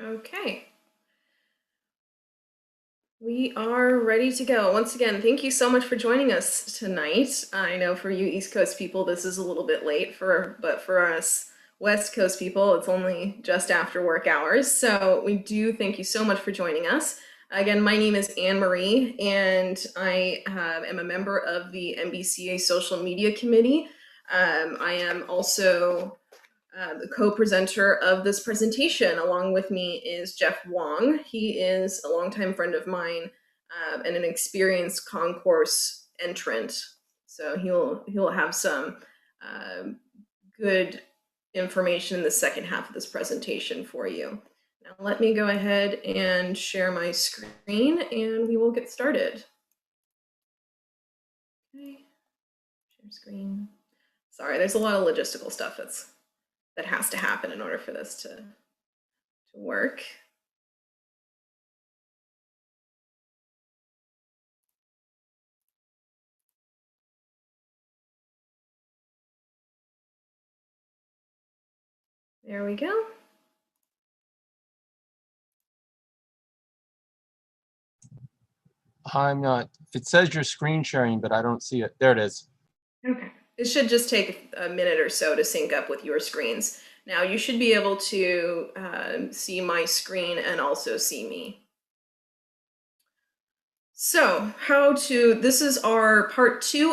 Okay. We are ready to go. Once again, thank you so much for joining us tonight. I know for you East Coast people, this is a little bit late but for us West Coast people, it's only just after work hours. So we do thank you so much for joining us. Again, my name is Anne Marie, and I am a member of the MBCA Social Media Committee. I am also the co-presenter of this presentation. Along with me is Jeff Wong. He is a longtime friend of mine and an experienced concourse entrant. So he'll have some uh, good information in the second half of this presentation for you. Now let me go ahead and share my screen and we will get started. Okay, share screen. Sorry, there's a lot of logistical stuff that has to happen in order for this to work. There we go. I'm not, it says you're screen sharing, but I don't see it. There it is. Okay. It should just take a minute or so to sync up with your screens. Now you should be able to see my screen and also see me. So this is our part 2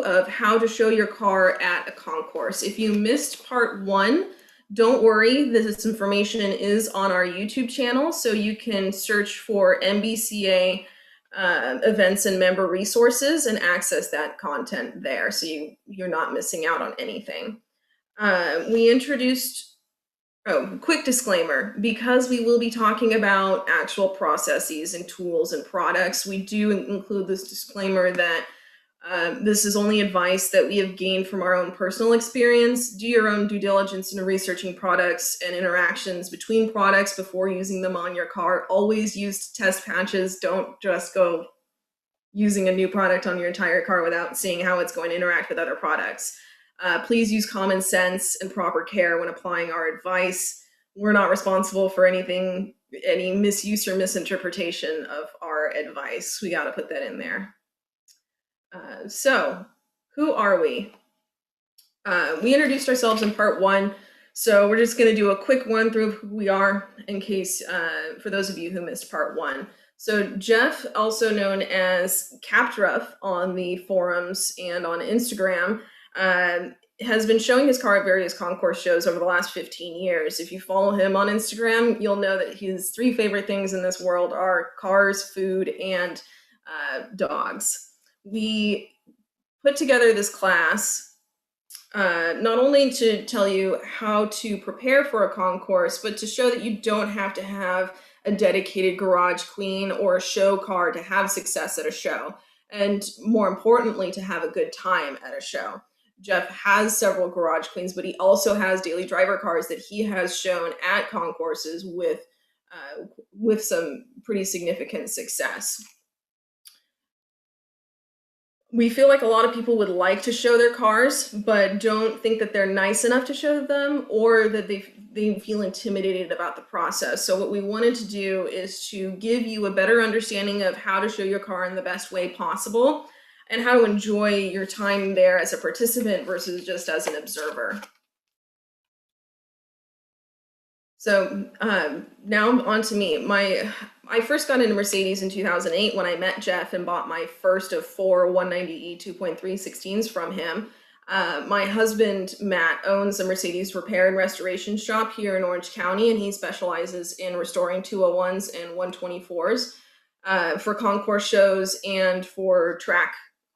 of how to show your car at a concourse. If you missed part 1, don't worry, this information is on our YouTube channel, so you can search for MBCA events and member resources and access that content there, so you're not missing out on anything. We introduced quick disclaimer, because we will be talking about actual processes and tools and products, we do include this disclaimer that this is only advice that we have gained from our own personal experience. Do your own due diligence in researching products and interactions between products before using them on your car. Always use test patches. Don't just go using a new product on your entire car without seeing how it's going to interact with other products. Please use common sense and proper care when applying our advice. We're not responsible for any misuse or misinterpretation of our advice. We got to put that in there. So, who are we? We introduced ourselves in part 1, so we're just going to do a quick run through of who we are in case, for those of you who missed part 1. So Jeff, also known as Captruff on the forums and on Instagram, has been showing his car at various concourse shows over the last 15 years. If you follow him on Instagram, you'll know that his 3 favorite things in this world are cars, food, and dogs. We put together this class not only to tell you how to prepare for a concourse, but to show that you don't have to have a dedicated garage queen or a show car to have success at a show, and more importantly, to have a good time at a show. Jeff has several garage queens, but he also has daily driver cars that he has shown at concourses with some pretty significant success. We feel like a lot of people would like to show their cars, but don't think that they're nice enough to show them, or that they feel intimidated about the process. So what we wanted to do is to give you a better understanding of how to show your car in the best way possible, and how to enjoy your time there as a participant versus just as an observer. So now on to me. I first got into Mercedes in 2008 when I met Jeff and bought my first of 4 190e 2.316s from him. My husband, Matt, owns a Mercedes repair and restoration shop here in Orange County, and he specializes in restoring 201s and 124s for concourse shows and for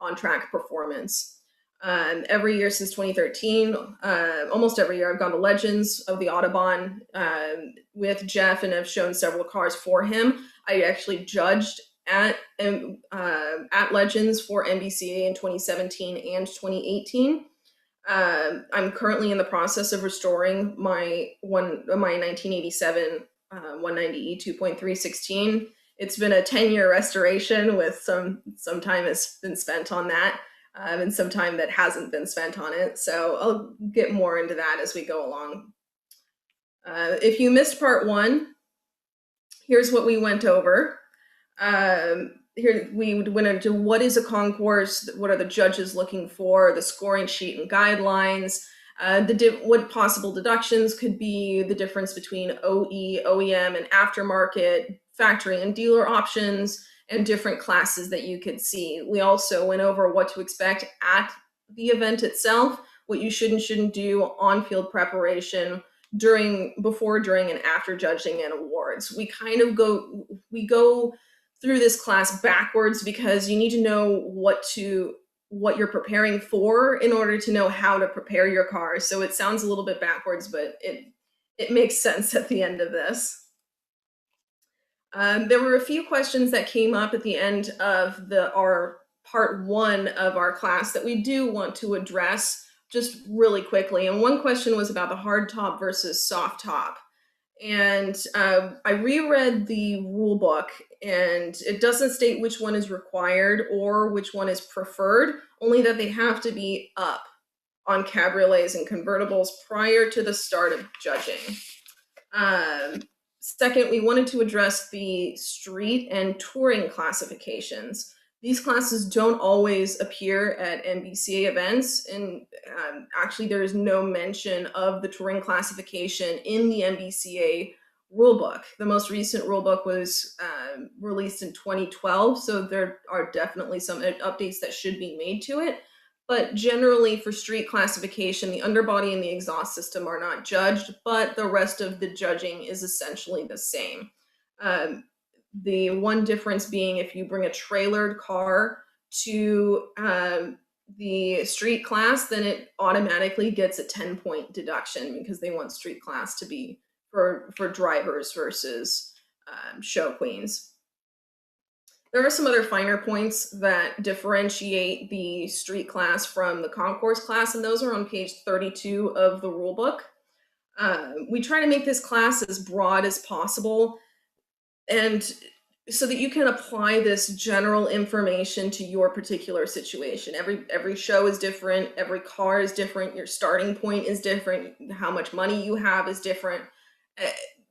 on-track performance. Every year since 2013, almost every year, I've gone to Legends of the Autobahn with Jeff, and I've shown several cars for him. I actually judged at Legends for MBCA in 2017 and 2018. I'm currently in the process of restoring my 1987 190e 2.316. It's been a 10-year restoration with some time has been spent on that. And some time that hasn't been spent on it. So I'll get more into that as we go along. If you missed part 1, Here's what we went over. Here we went into what is a concourse, what are the judges looking for, the scoring sheet and guidelines, what possible deductions could be, the difference between OE, OEM, and aftermarket, factory and dealer options, and different classes that you could see. We also went over what to expect at the event itself, what you should and shouldn't do, on-field preparation, before, during, and after judging and awards. We go through this class backwards because you need to know what you're preparing for in order to know how to prepare your car. So it sounds a little bit backwards, but it makes sense at the end of this. There were a few questions that came up at the end of our part 1 of our class that we do want to address just really quickly. And one question was about the hard top versus soft top. And I reread the rule book, and it doesn't state which one is required or which one is preferred, only that they have to be up on cabriolets and convertibles prior to the start of judging. Second, we wanted to address the street and touring classifications. These classes don't always appear at MBCA events, and actually there is no mention of the touring classification in the MBCA rulebook. The most recent rulebook was released in 2012, so there are definitely some updates that should be made to it. But generally for street classification, the underbody and the exhaust system are not judged, but the rest of the judging is essentially the same. The one difference being if you bring a trailered car to the street class, then it automatically gets a 10-point deduction because they want street class to be for drivers versus show queens. There are some other finer points that differentiate the street class from the concourse class, and those are on page 32 of the rulebook. We try to make this class as broad as possible, and so that you can apply this general information to your particular situation. Every show is different, every car is different, your starting point is different, how much money you have is different.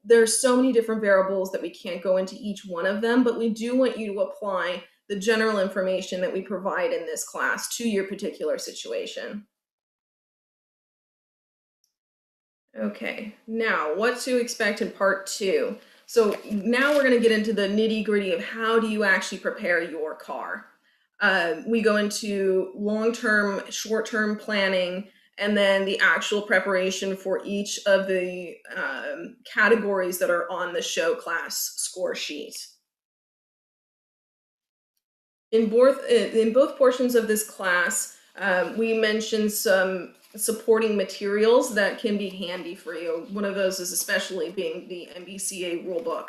There's so many different variables that we can't go into each one of them, but we do want you to apply the general information that we provide in this class to your particular situation. Okay, now what to expect in part 2. So now we're going to get into the nitty-gritty of how do you actually prepare your car. We go into long-term, short-term planning, and then the actual preparation for each of the categories that are on the show class score sheet. In both portions of this class, we mentioned some supporting materials that can be handy for you. One of those is especially being the MBCA rulebook.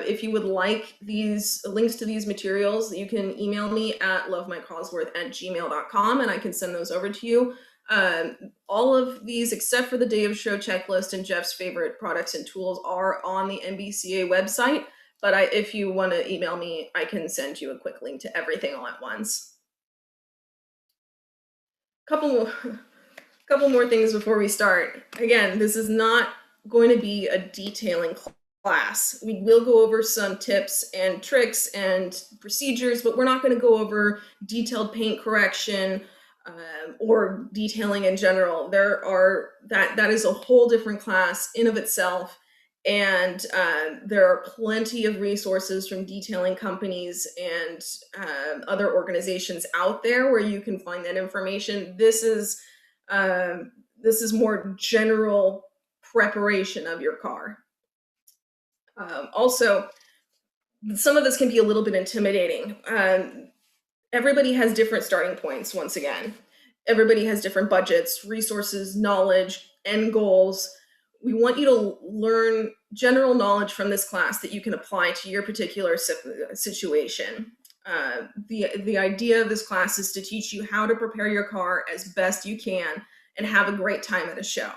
If you would like these links to these materials, you can email me at lovemycosworth@gmail.com and I can send those over to you. All of these, except for the day of show checklist and Jeff's favorite products and tools, are on the MBCA website. But if you want to email me, I can send you a quick link to everything all at once. Couple more things before we start. Again, this is not going to be a detailing class. We will go over some tips and tricks and procedures, but we're not going to go over detailed paint correction or detailing in general. That is a whole different class in of itself. And there are plenty of resources from detailing companies and other organizations out there where you can find that information. This is more general preparation of your car. Also, some of this can be a little bit intimidating. Everybody has different starting points, once again. Everybody has different budgets, resources, knowledge, end goals. We want you to learn general knowledge from this class that you can apply to your particular situation. The idea of this class is to teach you how to prepare your car as best you can and have a great time at a show.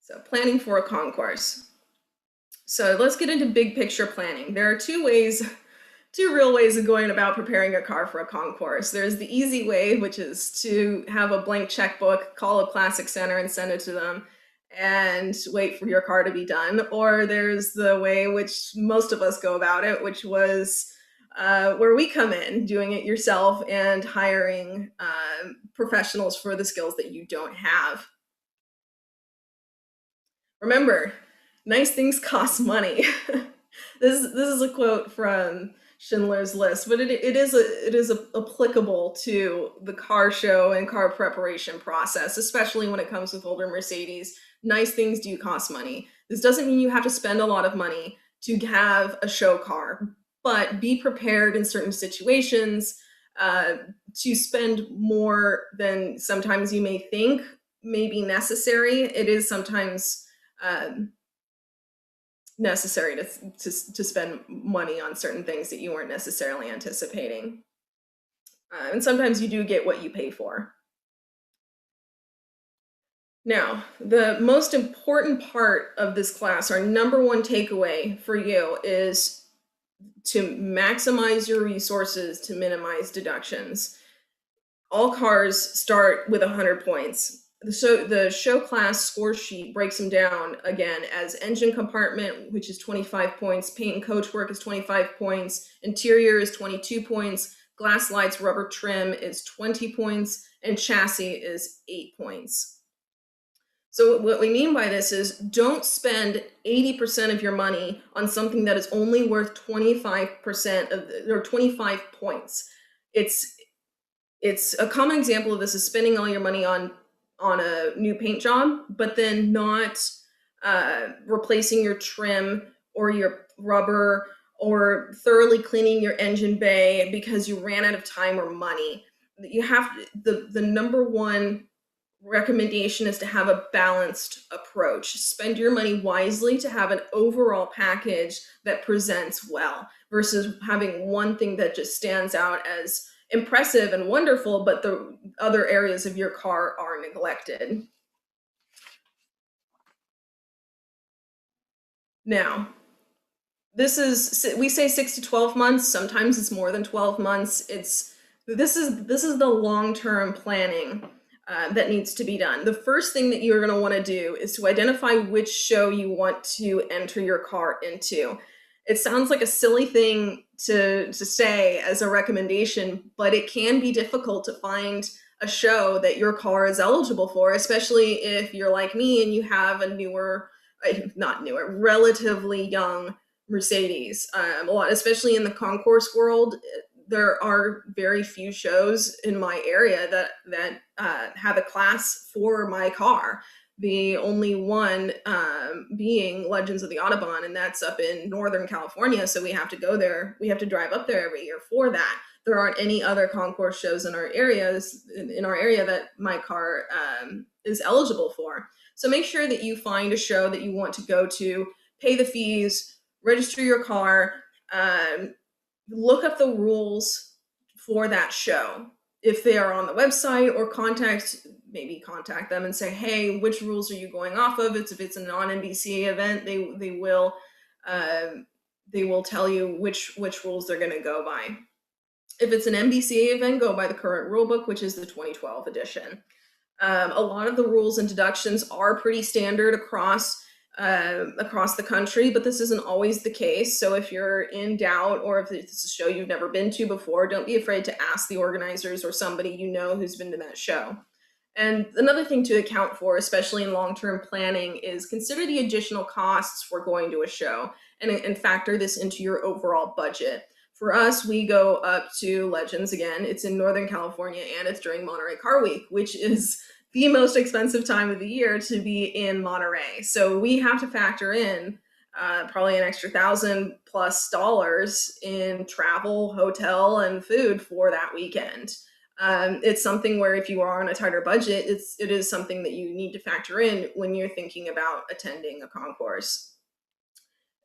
So planning for a concourse. So let's get into big picture planning. There are two ways two real ways of going about preparing your car for a concourse. There's the easy way, which is to have a blank checkbook, call a classic center and send it to them, and wait for your car to be done. Or there's the way which most of us go about it, which was where we come in, doing it yourself and hiring professionals for the skills that you don't have. Remember, nice things cost money. This is a quote from Schindler's List, but it is applicable to the car show and car preparation process, especially when it comes with older Mercedes. Nice things do cost money. This doesn't mean you have to spend a lot of money to have a show car, but be prepared in certain situations to spend more than sometimes you may think may be necessary. It is sometimes necessary to spend money on certain things that you weren't necessarily anticipating. And sometimes you do get what you pay for. Now, the most important part of this class, our number one takeaway for you, is to maximize your resources to minimize deductions. All cars start with 100 points. So the show class score sheet breaks them down again as engine compartment, which is 25 points, paint and coach work is 25 points, interior is 22 points, glass lights, rubber trim is 20 points, and chassis is 8 points. So what we mean by this is don't spend 80% of your money on something that is only worth 25% or 25 points. It's a common example of this is spending all your money on a new paint job, but then not replacing your trim or your rubber or thoroughly cleaning your engine bay because you ran out of time or money. You have the number one recommendation is to have a balanced approach. Spend your money wisely to have an overall package that presents well versus having one thing that just stands out as impressive and wonderful, but the other areas of your car are neglected. Now, this is, we say 6 to 12 months. Sometimes it's more than 12 months. This is the long-term planning that needs to be done. The first thing that you're going to want to do is to identify which show you want to enter your car into. It sounds like a silly thing to say as a recommendation, but it can be difficult to find a show that your car is eligible for, especially if you're like me and you have a relatively young Mercedes. A lot, especially in the concours world, there are very few shows in my area that have a class for my car. The only one being Legends of the Autobahn, and that's up in Northern California. So we have to go there. We have to drive up there every year for that. There aren't any other concours shows in our areas in our area that my car is eligible for. So make sure that you find a show that you want to go to, pay the fees, register your car, look up the rules for that show. If they are on the website, or maybe contact them and say, hey, which rules are you going off of? If it's a non-MBCA event, they will tell you which rules they're going to go by. If it's an MBCA event, go by the current rule book, which is the 2012 edition. A lot of the rules and deductions are pretty standard across the country, but this isn't always the case. So if you're in doubt, or if it's a show you've never been to before, don't be afraid to ask the organizers or somebody you know who's been to that show. And another thing to account for, especially in long-term planning, is consider the additional costs for going to a show and factor this into your overall budget. For us, we go up to Legends again. It's in Northern California, and it's during Monterey Car Week, which is the most expensive time of the year to be in Monterey. So we have to factor in probably an extra $1,000+ in travel, hotel, and food for that weekend. It's something where if you are on a tighter budget, it is something that you need to factor in when you're thinking about attending a concourse.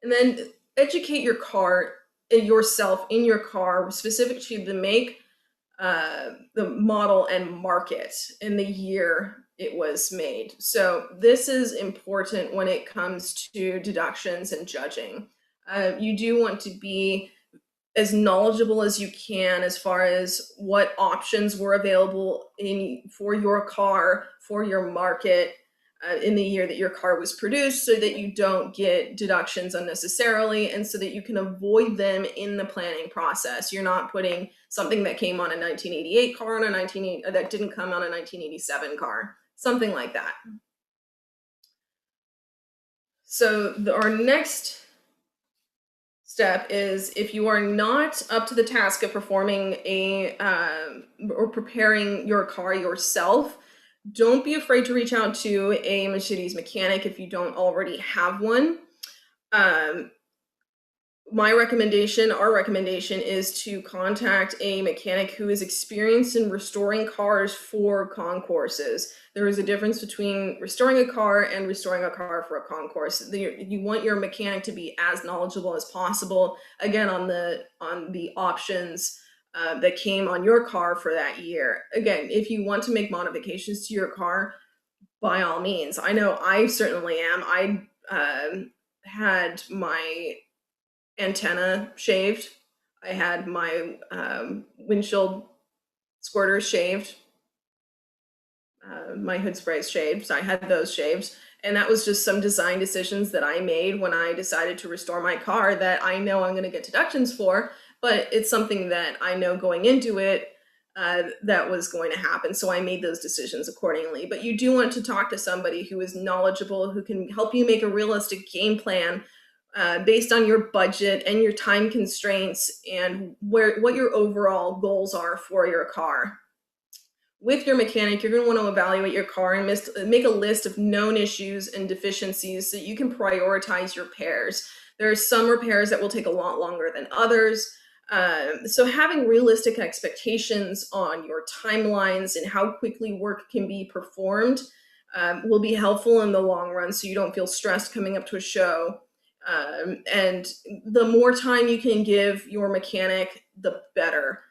And then educate yourself in your car, specific to the make, the model, and market in the year it was made. So this is important when it comes to deductions and judging. You do want to be as knowledgeable as you can as far as what options were available for your car, for your market, in the year that your car was produced, so that you don't get deductions unnecessarily and so that you can avoid them in the planning process. You're not putting something that came on a 1988 car on a that didn't come on a 1987 car, something like that. So our next step is, if you are not up to the task of performing or preparing your car yourself, don't be afraid to reach out to a Mercedes mechanic if you don't already have one. Um, our recommendation is to contact a mechanic who is experienced in restoring cars for concourses. There is a difference between restoring a car and restoring a car for a concourse. You want your mechanic to be as knowledgeable as possible, again, on the options that came on your car for that year. Again, if you want to make modifications to your car, by all means. I know I certainly am. I had my antenna shaved. I had my windshield squirters shaved. My hood sprays shaved. So I had those shaved. And that was just some design decisions that I made when I decided to restore my car that I know I'm going to get deductions for, but it's something that I know going into it that was going to happen. So I made those decisions accordingly. But you do want to talk to somebody who is knowledgeable, who can help you make a realistic game plan based on your budget and your time constraints and what your overall goals are for your car. With your mechanic, you're going to want to evaluate your car and make a list of known issues and deficiencies so you can prioritize your repairs. There are some repairs that will take a lot longer than others. So having realistic expectations on your timelines and how quickly work can be performed will be helpful in the long run, so you don't feel stressed coming up to a show. And the more time you can give your mechanic, the better.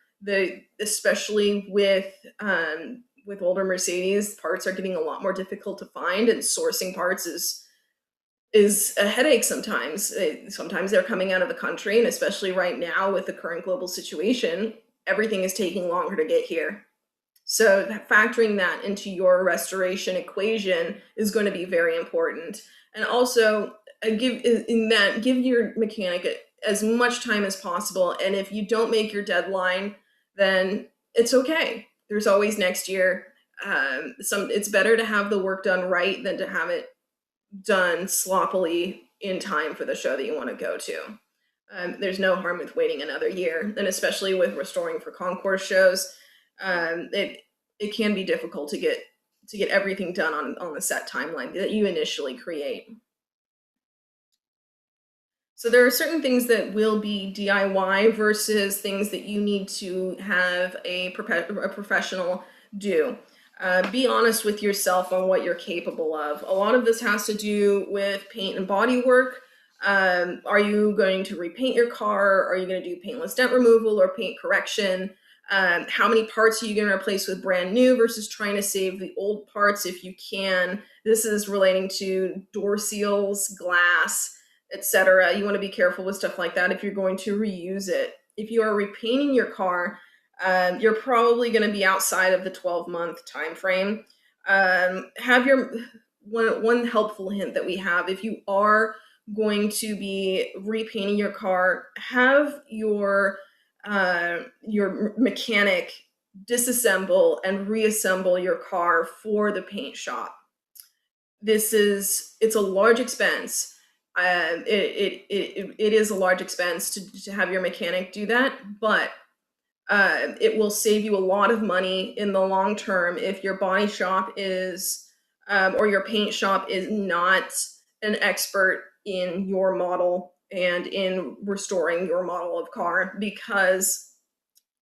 Especially with older Mercedes, parts are getting a lot more difficult to find, and sourcing parts is a headache sometimes. Sometimes they're coming out of the country, and especially right now with the current global situation, everything is taking longer to get here. So factoring that into your restoration equation is going to be very important. And also give your mechanic as much time as possible. And if you don't make your deadline, then it's okay. There's always next year. It's better to have the work done right than to have it done sloppily in time for the show that you want to go to. There's no harm with waiting another year, and especially with restoring for concours shows, it can be difficult to get everything done on the set timeline that you initially create. So there are certain things that will be DIY versus things that you need to have a professional do. Be honest with yourself on what you're capable of. A lot of this has to do with paint and body work. Are you going to repaint your car? Are you going to do paintless dent removal or paint correction? How many parts are you going to replace with brand new versus trying to save the old parts if you can? This is relating to door seals, glass, etc. You want to be careful with stuff like that if you're going to reuse it. If you are repainting your car, you're probably going to be outside of the 12-month time frame. Have your one helpful hint that we have: if you are going to be repainting your car, have your mechanic disassemble and reassemble your car for the paint shop. It's a large expense. It is a large expense to have your mechanic do that, but it will save you a lot of money in the long term if your body shop is or your paint shop is not an expert in your model and in restoring your model of car, because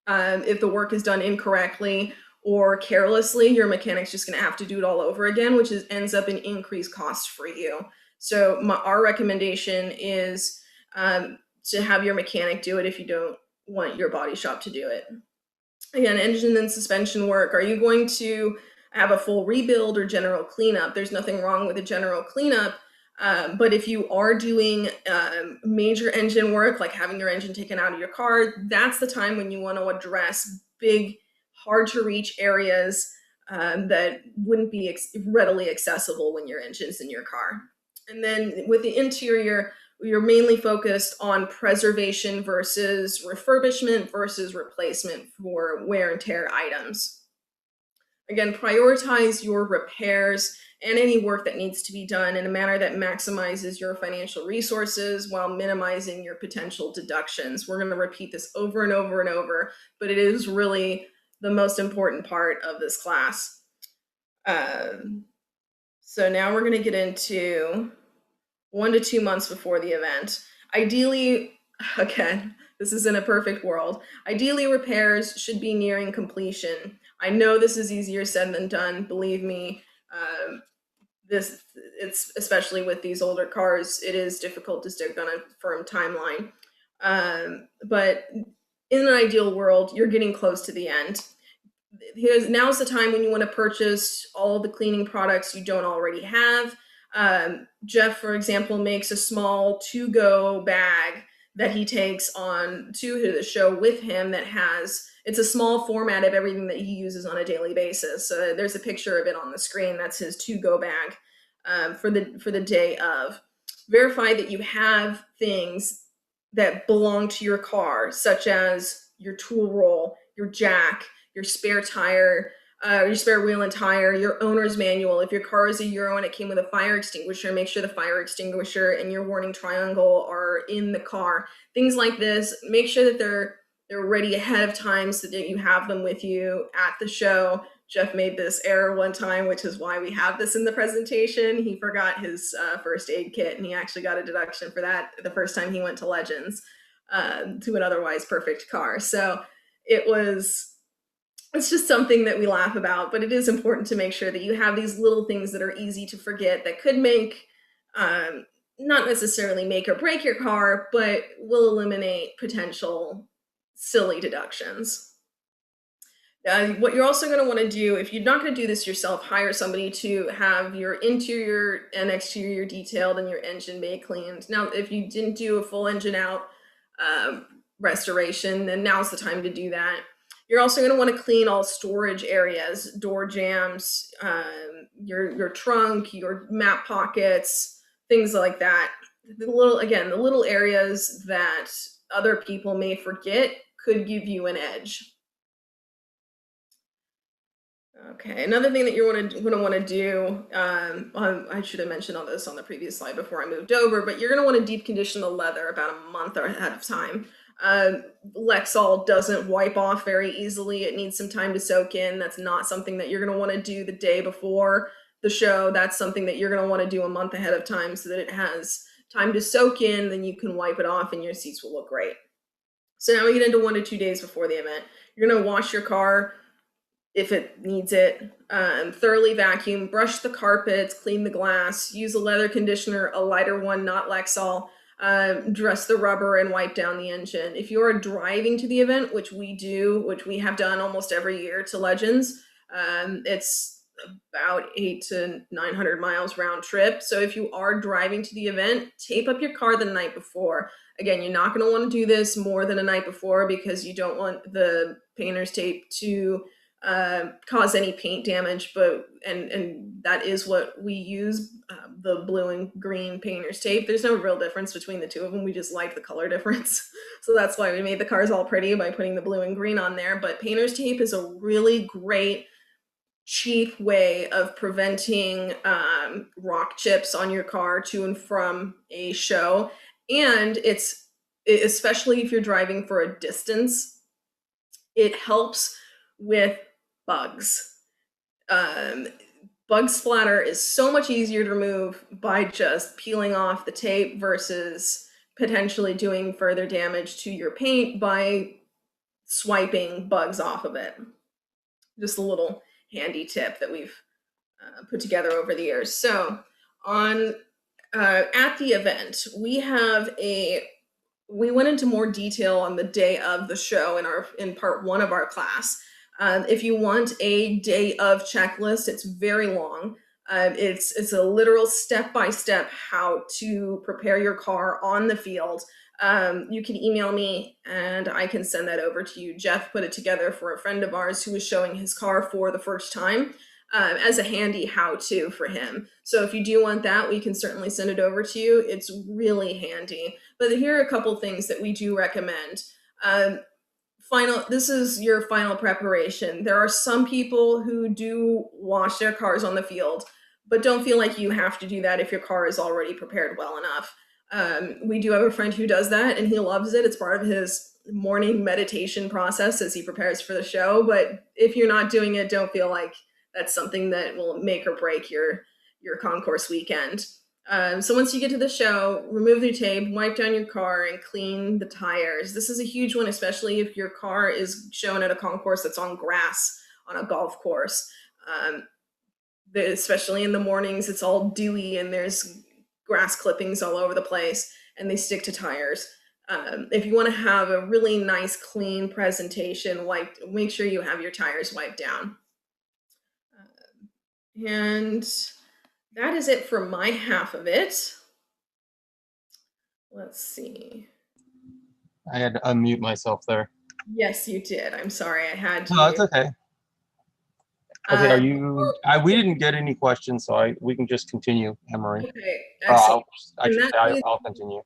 if the work is done incorrectly or carelessly, your mechanic's just going to have to do it all over again, which ends up in increased costs for you. So our recommendation is to have your mechanic do it if you don't want your body shop to do it. Again, engine and suspension work. Are you going to have a full rebuild or general cleanup? There's nothing wrong with a general cleanup, But if you are doing major engine work, like having your engine taken out of your car, that's the time when you want to address big, hard to reach areas that wouldn't be readily accessible when your engine's in your car. And then with the interior, you're mainly focused on preservation versus refurbishment versus replacement for wear and tear items. Again, prioritize your repairs and any work that needs to be done in a manner that maximizes your financial resources while minimizing your potential deductions. We're going to repeat this over and over and over, but it is really the most important part of this class. So now we're going to get into 1 to 2 months before the event. Ideally, again, this isn't a perfect world. Ideally, repairs should be nearing completion. I know this is easier said than done. Believe me, it's especially with these older cars, it is difficult to stick on a firm timeline. But in an ideal world, you're getting close to the end. Now's the time when you want to purchase all the cleaning products you don't already have. Jeff, for example, makes a small to-go bag that he takes on to the show with him that has, it's a small format of everything that he uses on a daily basis. There's a picture of it on the screen. That's his to-go bag for the day of. Verify that you have things that belong to your car, such as your tool roll, your jack, your spare tire, your spare wheel and tire, your owner's manual. If your car is a Euro and it came with a fire extinguisher, make sure the fire extinguisher and your warning triangle are in the car. Things like this, make sure that they're ready ahead of time so that you have them with you at the show. Jeff made this error one time, which is why we have this in the presentation. He forgot his first aid kit, and he actually got a deduction for that the first time he went to Legends to an otherwise perfect car. So it's just something that we laugh about, but it is important to make sure that you have these little things that are easy to forget that could make, not necessarily make or break your car, but will eliminate potential silly deductions. What you're also going to want to do, if you're not going to do this yourself, hire somebody to have your interior and exterior detailed and your engine bay cleaned. Now, if you didn't do a full engine out restoration, then now's the time to do that. You're also going to want to clean all storage areas, door jambs, your trunk, your map pockets, things like that. The little areas that other people may forget could give you an edge. Okay, another thing that you're going to want to do, I should have mentioned all this on the previous slide before I moved over, but you're going to want to deep condition the leather about a month ahead of time. Lexol doesn't wipe off very easily. It needs some time to soak in. That's not something that you're going to want to do the day before the show. That's something that you're going to want to do a month ahead of time so that it has time to soak in, then you can wipe it off and your seats will look great. So now we get into 1 to 2 days before the event. You're going to wash your car if it needs it, thoroughly vacuum, brush the carpets, clean the glass, use a leather conditioner, a lighter one, not Lexol, dress the rubber and wipe down the engine. If you are driving to the event, which we have done almost every year to Legends, it's about 800 to 900 miles round trip. So if you are driving to the event, tape up your car the night before. Again, you're not going to want to do this more than a night before because you don't want the painter's tape to cause any paint damage, and that is what we use, the blue and green painter's tape. There's no real difference between the two of them. We just like the color difference. So that's why we made the cars all pretty by putting the blue and green on there. But painter's tape is a really great, cheap way of preventing rock chips on your car to and from a show. And especially if you're driving for a distance, it helps with bugs. Bug splatter is so much easier to remove by just peeling off the tape versus potentially doing further damage to your paint by swiping bugs off of it. Just a little handy tip that we've put together over the years. So at the event, we went into more detail on the day of the show in part 1 of our class. If you want a day of checklist, it's very long. It's a literal step-by-step how to prepare your car on the field. You can email me and I can send that over to you. Jeff put it together for a friend of ours who was showing his car for the first time, as a handy how-to for him. So if you do want that, we can certainly send it over to you. It's really handy. But here are a couple things that we do recommend. This is your final preparation. There are some people who do wash their cars on the field, but don't feel like you have to do that if your car is already prepared well enough. We do have a friend who does that and he loves it. It's part of his morning meditation process as he prepares for the show. But if you're not doing it, don't feel like that's something that will make or break your concourse weekend. So once you get to the show, remove the tape, wipe down your car, and clean the tires. This is a huge one, especially if your car is shown at a concourse that's on grass on a golf course. Especially in the mornings, it's all dewy and there's grass clippings all over the place, and they stick to tires. If you want to have a really nice, clean presentation, make sure you have your tires wiped down. And that is it for my half of it. Let's see. I had to unmute myself there. Yes, you did. I'm sorry. I had to. No, it's okay. Okay, are you? We didn't get any questions, so we can just continue, Emery. Okay, excellent. I'll continue.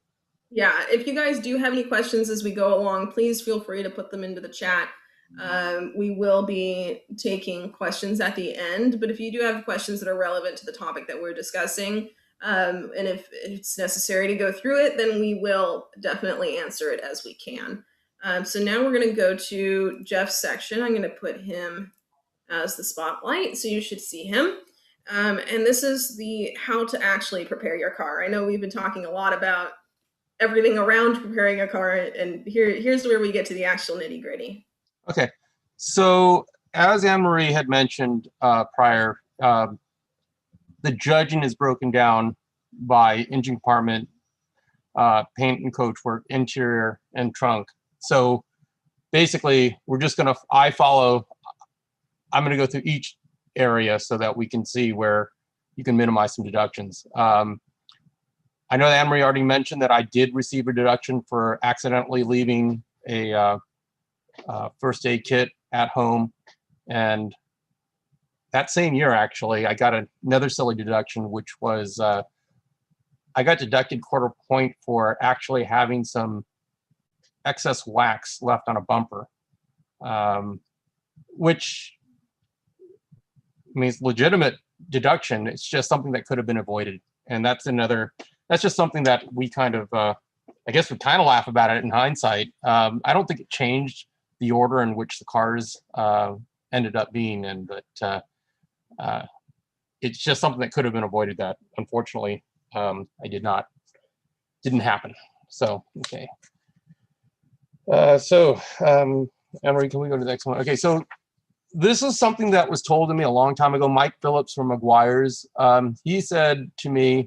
Yeah, if you guys do have any questions as we go along, please feel free to put them into the chat. We will be taking questions at the end, but if you do have questions that are relevant to the topic that we're discussing, and if it's necessary to go through it, then we will definitely answer it as we can. So now we're going to go to Jeff's section. I'm going to put him as the spotlight, so you should see him. And this is the how to actually prepare your car. I know we've been talking a lot about everything around preparing a car, and here's where we get to the actual nitty gritty. Okay, so as Anne-Marie had mentioned prior, the judging is broken down by engine compartment, paint and coachwork, interior, and trunk. So basically, we're just gonna, I'm gonna go through each area so that we can see where you can minimize some deductions. I know that Anne-Marie already mentioned that I did receive a deduction for accidentally leaving a first aid kit at home. And that same year, actually, I got another silly deduction, which was I got deducted quarter point for actually having some excess wax left on a bumper, which means legitimate deduction. It's just something that could have been avoided. And that's just something that we kind of, I guess we kind of laugh about it in hindsight. I don't think it changed the order in which the cars ended up being, but it's just something that could have been avoided that unfortunately didn't happen. So, okay. Emery, can we go to the next one? Okay, so this is something that was told to me a long time ago. Mike Phillips from McGuire's, he said to me,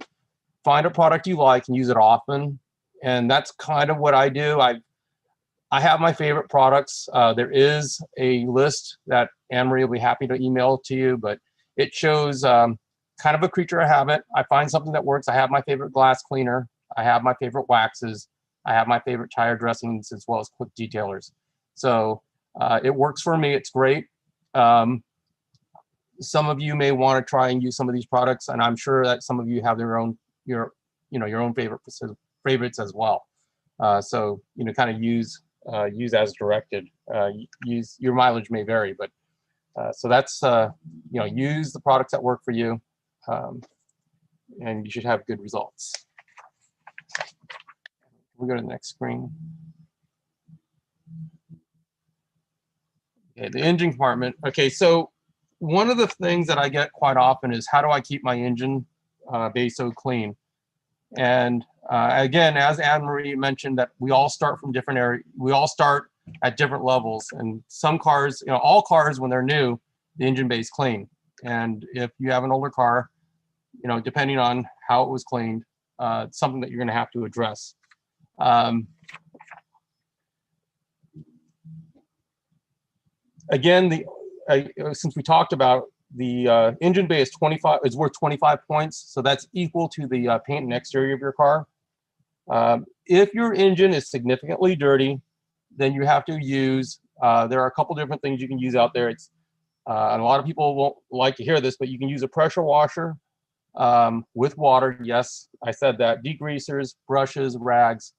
find a product you like and use it often. And that's kind of what I do. I have my favorite products. There is a list that Anne-Marie will be happy to email to you, but it shows kind of a creature of habit. I find something that works. I have my favorite glass cleaner. I have my favorite waxes. I have my favorite tire dressings as well as quick detailers. So it works for me. It's great. Some of you may want to try and use some of these products, and I'm sure that some of you have your own favorites as well. So kind of use as directed. Your mileage may vary, but so that's use the products that work for you, and you should have good results. We go to the next screen. Okay, the engine compartment. Okay, so one of the things that I get quite often is how do I keep my engine bay so clean? And again, as Anne-Marie mentioned, that we all start from different areas. We all start at different levels. And some cars, all cars when they're new, the engine bay is clean. And if you have an older car, depending on how it was cleaned, it's something that you're going to have to address. Again, since we talked about the engine bay is 25, is worth 25 points. So that's equal to the paint and exterior of your car. If your engine is significantly dirty, then you have to use, there are a couple different things you can use out there. It's, and a lot of people won't like to hear this, but you can use a pressure washer with water. Yes, I said that. Degreasers, brushes, rags.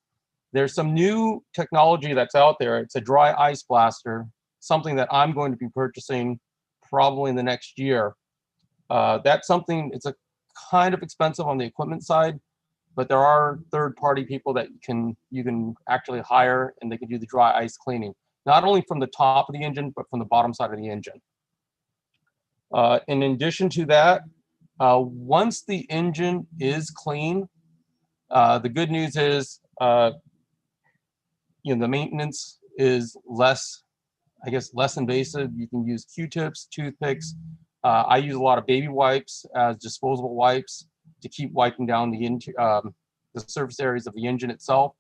There's some new technology that's out there. It's a dry ice blaster, something that I'm going to be purchasing probably in the next year. That's something, it's a kind of expensive on the equipment side, but there are third-party people that you can actually hire, and they can do the dry ice cleaning, not only from the top of the engine, but from the bottom side of the engine. In addition to that, once the engine is clean, the good news is, the maintenance is less, I guess, less invasive. You can use Q-tips, toothpicks. I use a lot of baby wipes as disposable wipes to keep wiping down the surface areas of the engine itself.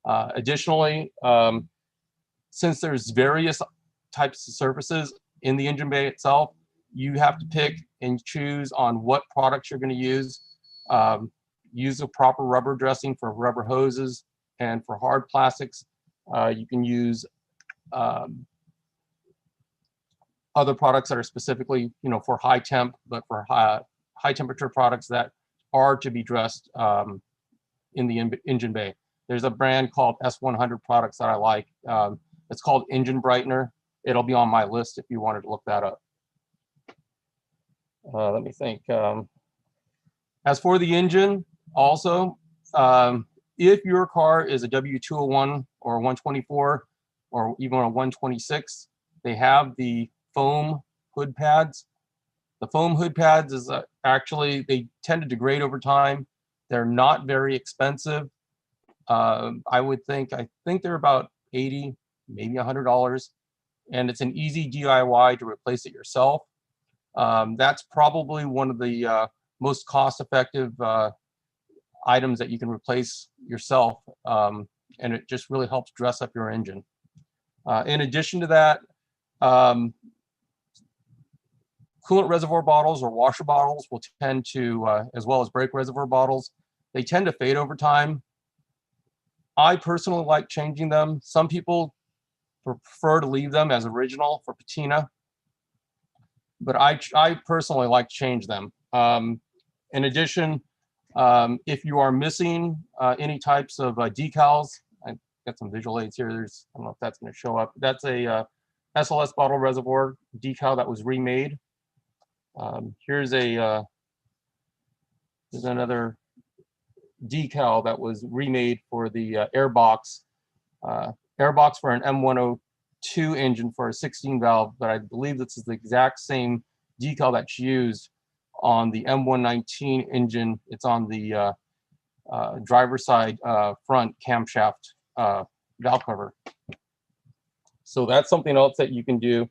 Additionally, since there's various types of surfaces in the engine bay itself, you have to pick and choose on what products you're going to use. Use a proper rubber dressing for rubber hoses, and for hard plastics, you can use other products that are specifically, for high temp, but for high temperature products that are to be dressed in the engine bay. There's a brand called S100 products that I like. It's called Engine Brightener. It'll be on my list if you wanted to look that up. Let me think. As for the engine, also, if your car is a W201 or a 124 or even a 126, they have the foam hood pads. The foam hood pads is actually, they tend to degrade over time. They're not very expensive. I think they're about $80, maybe $100, and it's an easy DIY to replace it yourself. That's probably one of the most cost-effective items that you can replace yourself, and it just really helps dress up your engine. In addition to that, coolant reservoir bottles or washer bottles will tend to, as well as brake reservoir bottles, they tend to fade over time. I personally like changing them. Some people prefer to leave them as original for patina, but I personally like to change them. In addition, if you are missing any types of decals, I've got some visual aids here. I don't know if that's going to show up. That's a SLS bottle reservoir decal that was remade. Here's another decal that was remade for the airbox for an M102 engine for a 16 valve, but I believe this is the exact same decal that's used on the M119 engine. It's on the driver's side front camshaft valve cover. So that's something else that you can do.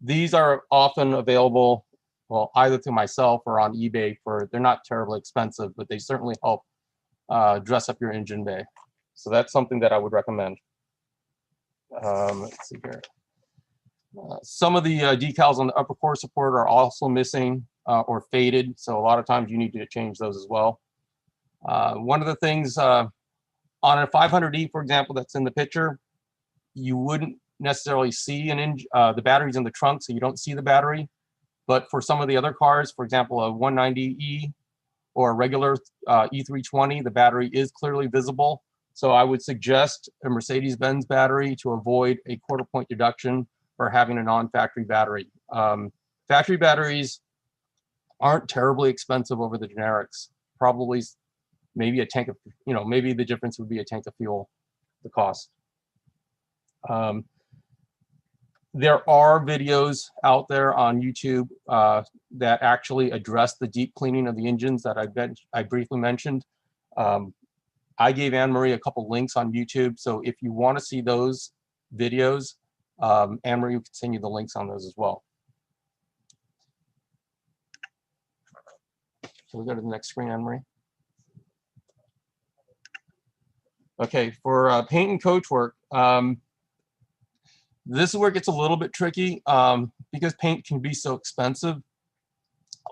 These are often available, well, either through myself or on eBay. They're not terribly expensive, but they certainly help dress up your engine bay. So that's something that I would recommend. Let's see here. Some of the decals on the upper core support are also missing or faded, so a lot of times you need to change those as well. One of the things on a 500E, for example, that's in the picture, you wouldn't necessarily see the batteries in the trunk, so you don't see the battery. But for some of the other cars, for example, a 190E or a regular E320, the battery is clearly visible. So I would suggest a Mercedes-Benz battery to avoid a quarter-point deduction for having a non-factory battery. Factory batteries aren't terribly expensive over the generics. Probably maybe a tank of, maybe the difference would be a tank of fuel, the cost. There are videos out there on YouTube that actually address the deep cleaning of the engines that I briefly mentioned. I gave Anne-Marie a couple links on YouTube, so if you want to see those videos, Anne-Marie can send you the links on those as well. So we go to the next screen, Anne-Marie. Okay, for paint and coach work, this is where it gets a little bit tricky. because paint can be so expensive,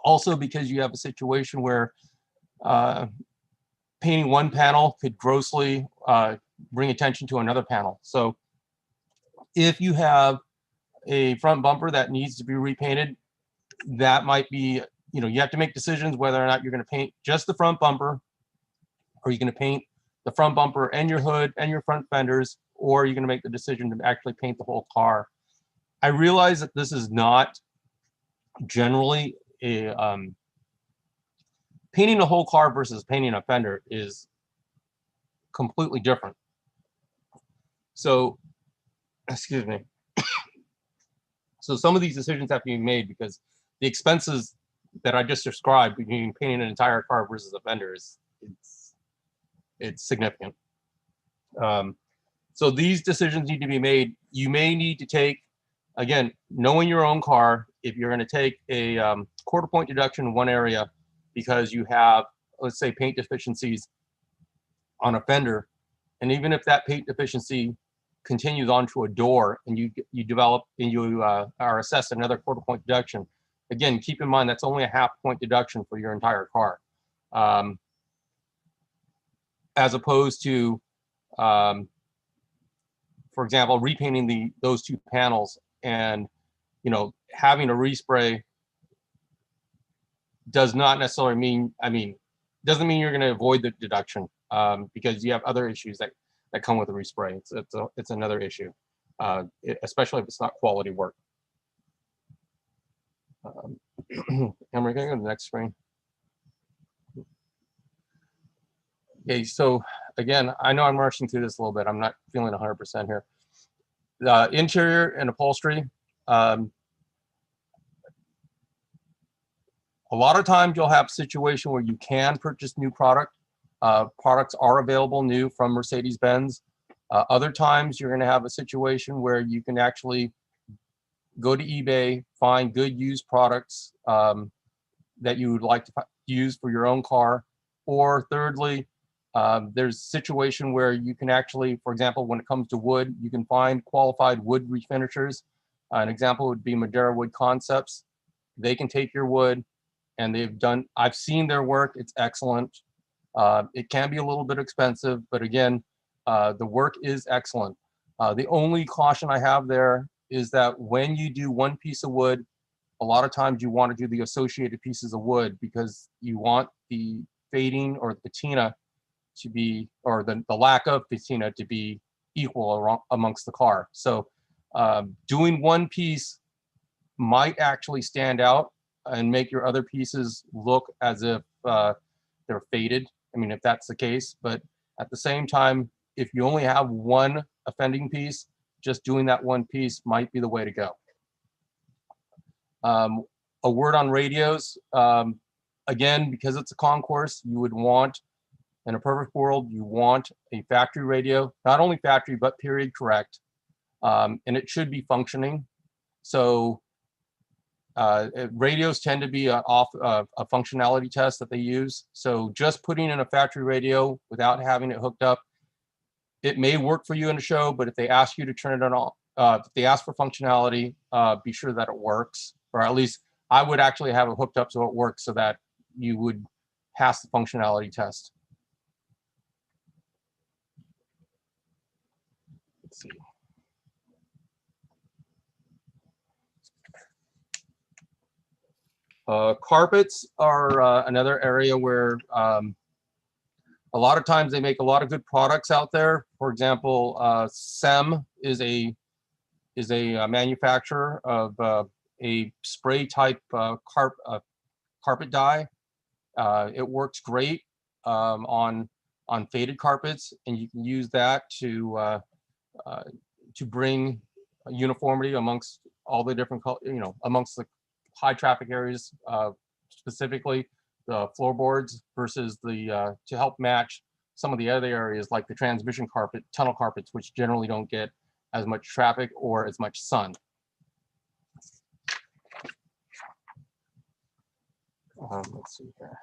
also because you have a situation where painting one panel could grossly bring attention to another panel. So if you have a front bumper that needs to be repainted, that might be, you have to make decisions whether or not you're going to paint just the front bumper, or you're going to paint the front bumper and your hood and your front fenders, or you're going to make the decision to actually paint the whole car. I realize that this is not generally a painting a whole car versus painting a fender is completely different. So, excuse me. So some of these decisions have to be made because the expenses that I just described between painting an entire car versus a fender is it's significant. So these decisions need to be made. You may need to take, again, knowing your own car, if you're going to take a quarter point deduction in one area because you have, let's say, paint deficiencies on a fender, and even if that paint deficiency continues onto a door and you develop and you are assessed another quarter point deduction, again, keep in mind that's only a half point deduction for your entire car, as opposed to, for example, repainting those two panels and having a respray does not necessarily mean, doesn't mean you're going to avoid the deduction, because you have other issues that come with a respray. It's another issue, especially if it's not quality work. Emery, can I go to the next screen? Okay, so again, I know I'm rushing through this a little bit. I'm not feeling 100% here. The interior and upholstery. A lot of times you'll have a situation where you can purchase new product. Products are available new from Mercedes-Benz. Other times you're going to have a situation where you can actually go to eBay, find good used products that you would like to use for your own car. Or thirdly, there's a situation where you can actually, for example, when it comes to wood, you can find qualified wood refinishers. An example would be Madeira Wood Concepts. They can take your wood, and I've seen their work. It's excellent. It can be a little bit expensive, but again, the work is excellent. The only caution I have there is that when you do one piece of wood, a lot of times you want to do the associated pieces of wood because you want the fading or the patina to be, or the lack of patina to be equal amongst the car. So doing one piece might actually stand out and make your other pieces look as if they're faded. If that's the case, but at the same time, if you only have one offending piece, just doing that one piece might be the way to go. A word on radios. Again, because it's a concourse, you would want, in a perfect world, you want a factory radio, not only factory, but period correct. And it should be functioning. So radios tend to be a functionality test that they use. So just putting in a factory radio without having it hooked up, it may work for you in a show, but if they ask you to turn it on, if they ask for functionality, be sure that it works, or at least I would actually have it hooked up so it works so that you would pass the functionality test. Let's see. Carpets are another area where a lot of times they make a lot of good products out there. For example, SEM is a manufacturer of a spray type carpet dye. It works great on faded carpets, and you can use that to bring uniformity amongst all the different, amongst the high traffic areas, specifically the floorboards versus the to help match some of the other areas like the transmission carpet, tunnel carpets, which generally don't get as much traffic or as much sun. Let's see here.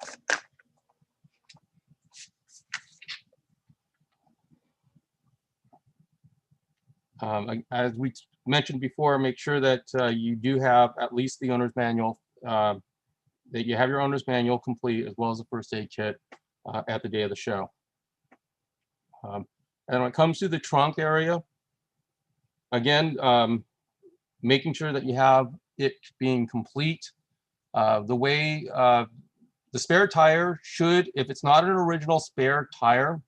As we mentioned before, make sure that you do have at least the owner's manual, that you have your owner's manual complete, as well as a first aid kit at the day of the show. And when it comes to the trunk area, again, making sure that you have it being complete. The way the spare tire should, if it's not an original spare tire,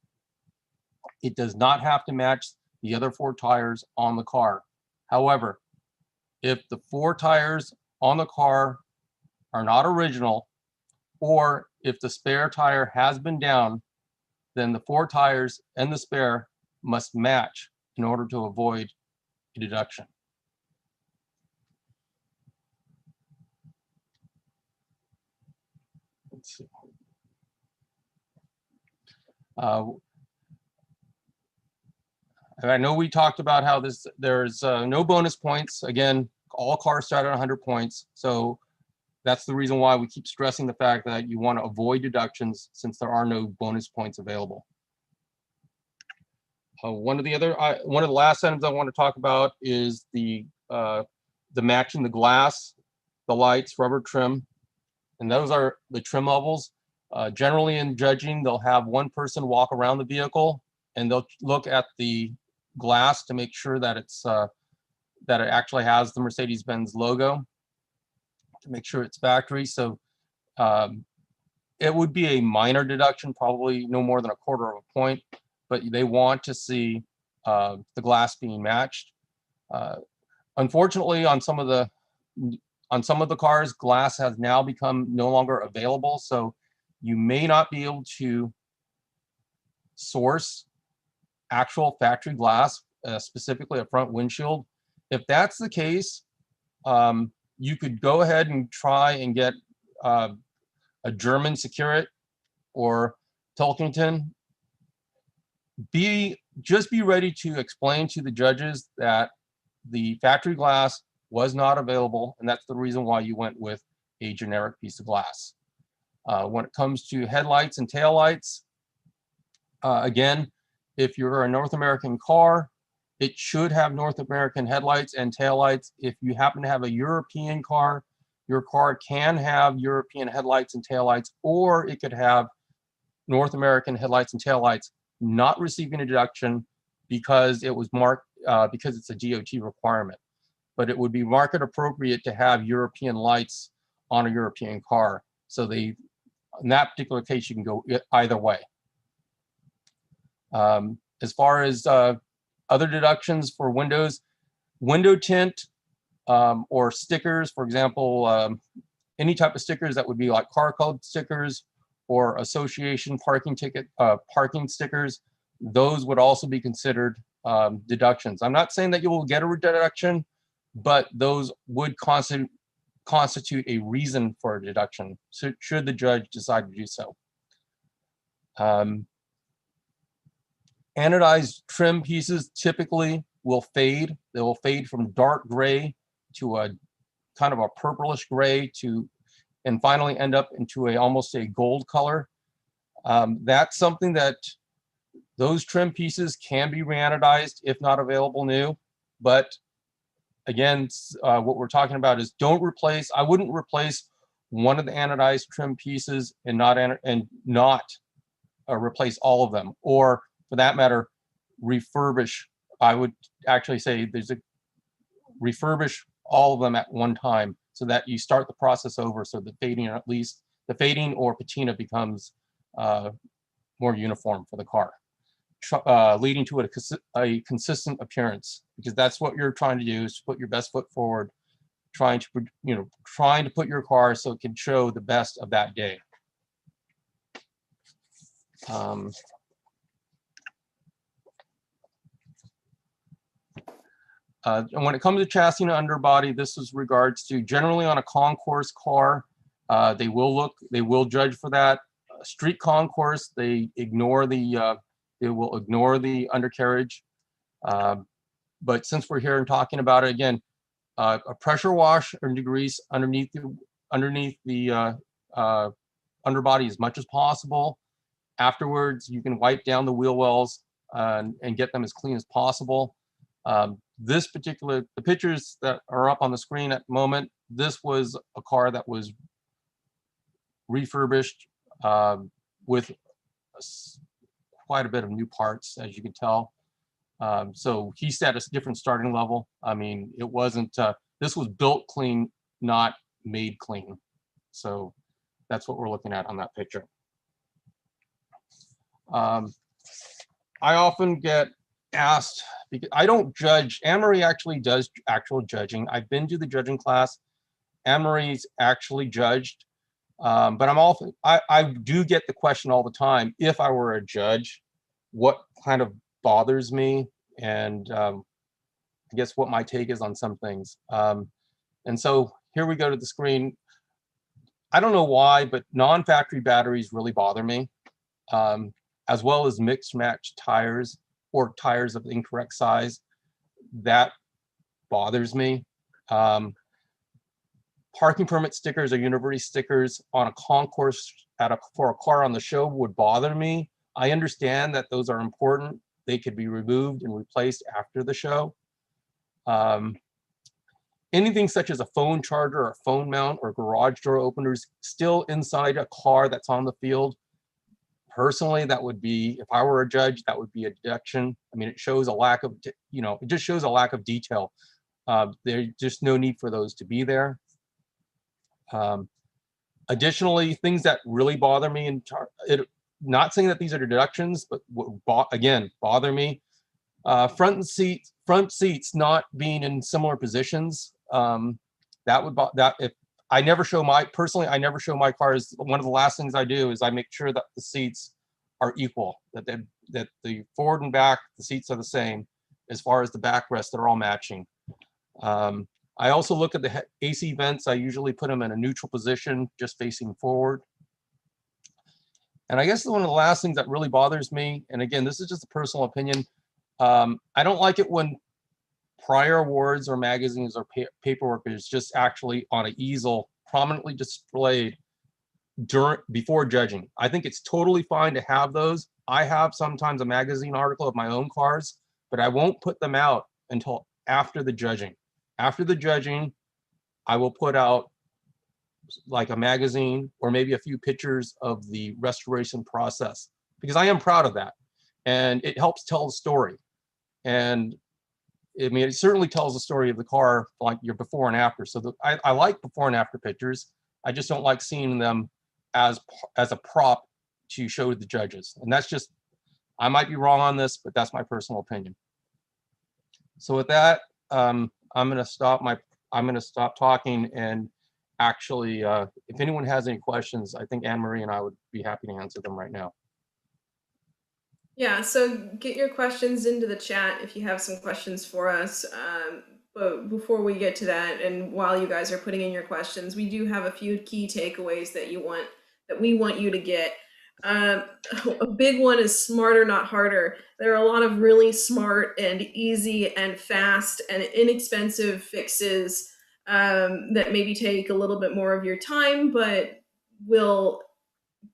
it does not have to match the other 4 tires on the car. However, if the 4 tires on the car are not original, or if the spare tire has been down, then the 4 tires and the spare must match in order to avoid a deduction. Let's see. I know we talked about how there's no bonus points. Again, all cars start at 100 points. So that's the reason why we keep stressing the fact that you want to avoid deductions, since there are no bonus points available. One of the last items I want to talk about is the matching the glass, the lights, rubber trim, and those are the trim levels. Generally in judging, they'll have one person walk around the vehicle and they'll look at the glass to make sure that that it actually has the Mercedes-Benz logo, to make sure it's factory. So it would be a minor deduction, probably no more than 1/4 of a point, but they want to see the glass being matched. Unfortunately, on some of the cars, glass has now become no longer available, so you may not be able to source actual factory glass, specifically a front windshield. If that's the case, you could go ahead and try and get a German Securit or Tolkington. Just be ready to explain to the judges that the factory glass was not available, and that's the reason why you went with a generic piece of glass. When it comes to headlights and taillights, again, if you're a North American car, it should have North American headlights and taillights. If you happen to have a European car, your car can have European headlights and taillights, or it could have North American headlights and taillights, not receiving a deduction because it was marked, because it's a DOT requirement. But it would be market appropriate to have European lights on a European car. So in that particular case, you can go either way. As far as other deductions for windows, window tint or stickers, for example, any type of stickers that would be like car code stickers or association parking ticket, parking stickers, those would also be considered deductions. I'm not saying that you will get a deduction, but those would constitute a reason for a deduction, so should the judge decide to do so. Anodized trim pieces typically will fade. They will fade from dark gray to a kind of a purplish gray and finally end up into almost a gold color. That's something that those trim pieces can be reanodized if not available new. But again, what we're talking about is I wouldn't replace one of the anodized trim pieces and not replace all of them, or for that matter, refurbish. I would actually say refurbish all of them at one time, so that you start the process over, so the fading, or at least the fading or patina, becomes more uniform for the car, leading to a consistent appearance, because that's what you're trying to do, is put your best foot forward, trying to put your car so it can show the best of that day. And when it comes to chassis and underbody, this is regards to generally on a concours car, they will judge for that. Street concours, they will ignore the undercarriage. But since we're here and talking about it again, a pressure wash or degrease underneath the underbody as much as possible. Afterwards, you can wipe down the wheel wells and get them as clean as possible. The pictures that are up on the screen at the moment, this was a car that was refurbished with quite a bit of new parts, as you can tell. So he's at a different starting level. I mean, it wasn't, this was built clean, not made clean. So that's what we're looking at on that picture. I often get asked, because I don't judge. Anne-Marie actually does actual judging. I've been to the judging class. Anne-Marie's actually judged. But I do get the question all the time, if I were a judge, what kind of bothers me, and I guess what my take is on some things. And so here we go to the screen. I don't know why, but non-factory batteries really bother me, as well as mixed match tires or tires of the incorrect size. That bothers me. Parking permit stickers or university stickers on a concourse for a car on the show would bother me. I understand that those are important. They could be removed and replaced after the show. Anything such as a phone charger or phone mount or garage door openers still inside a car that's on the field, personally, that would be, if I were a judge, that would be a deduction. I mean, it shows a lack of, it just shows a lack of detail. There's just no need for those to be there. Additionally, things that really bother me, and not saying that these are deductions, but again, bother me. Front seats not being in similar positions. That would if I never show personally, I never show my cars. One of the last things I do is I make sure that the seats are equal, that the forward and back, the seats are the same. As far as the backrest, they're all matching. I also look at the AC vents. I usually put them in a neutral position, just facing forward. And I guess one of the last things that really bothers me, and again, this is just a personal opinion, I don't like it when prior awards or magazines or paperwork is just actually on an easel prominently displayed before judging. I think it's totally fine to have those. I have sometimes a magazine article of my own cars, but I won't put them out until after the judging. After the judging, I will put out like a magazine or maybe a few pictures of the restoration process, because I am proud of that. And it helps tell the story. And I mean, it certainly tells the story of the car, like your before and after. So I like before and after pictures. I just don't like seeing them as a prop to show the judges. And that's just, I might be wrong on this, but that's my personal opinion. So with that, I'm going to stop talking, and actually, if anyone has any questions, I think Anne-Marie and I would be happy to answer them right now. Yeah, so get your questions into the chat if you have some questions for us. But before we get to that, and while you guys are putting in your questions, we do have a few key takeaways that we want you to get. A big one is smarter, not harder. There are a lot of really smart and easy and fast and inexpensive fixes that maybe take a little bit more of your time, but will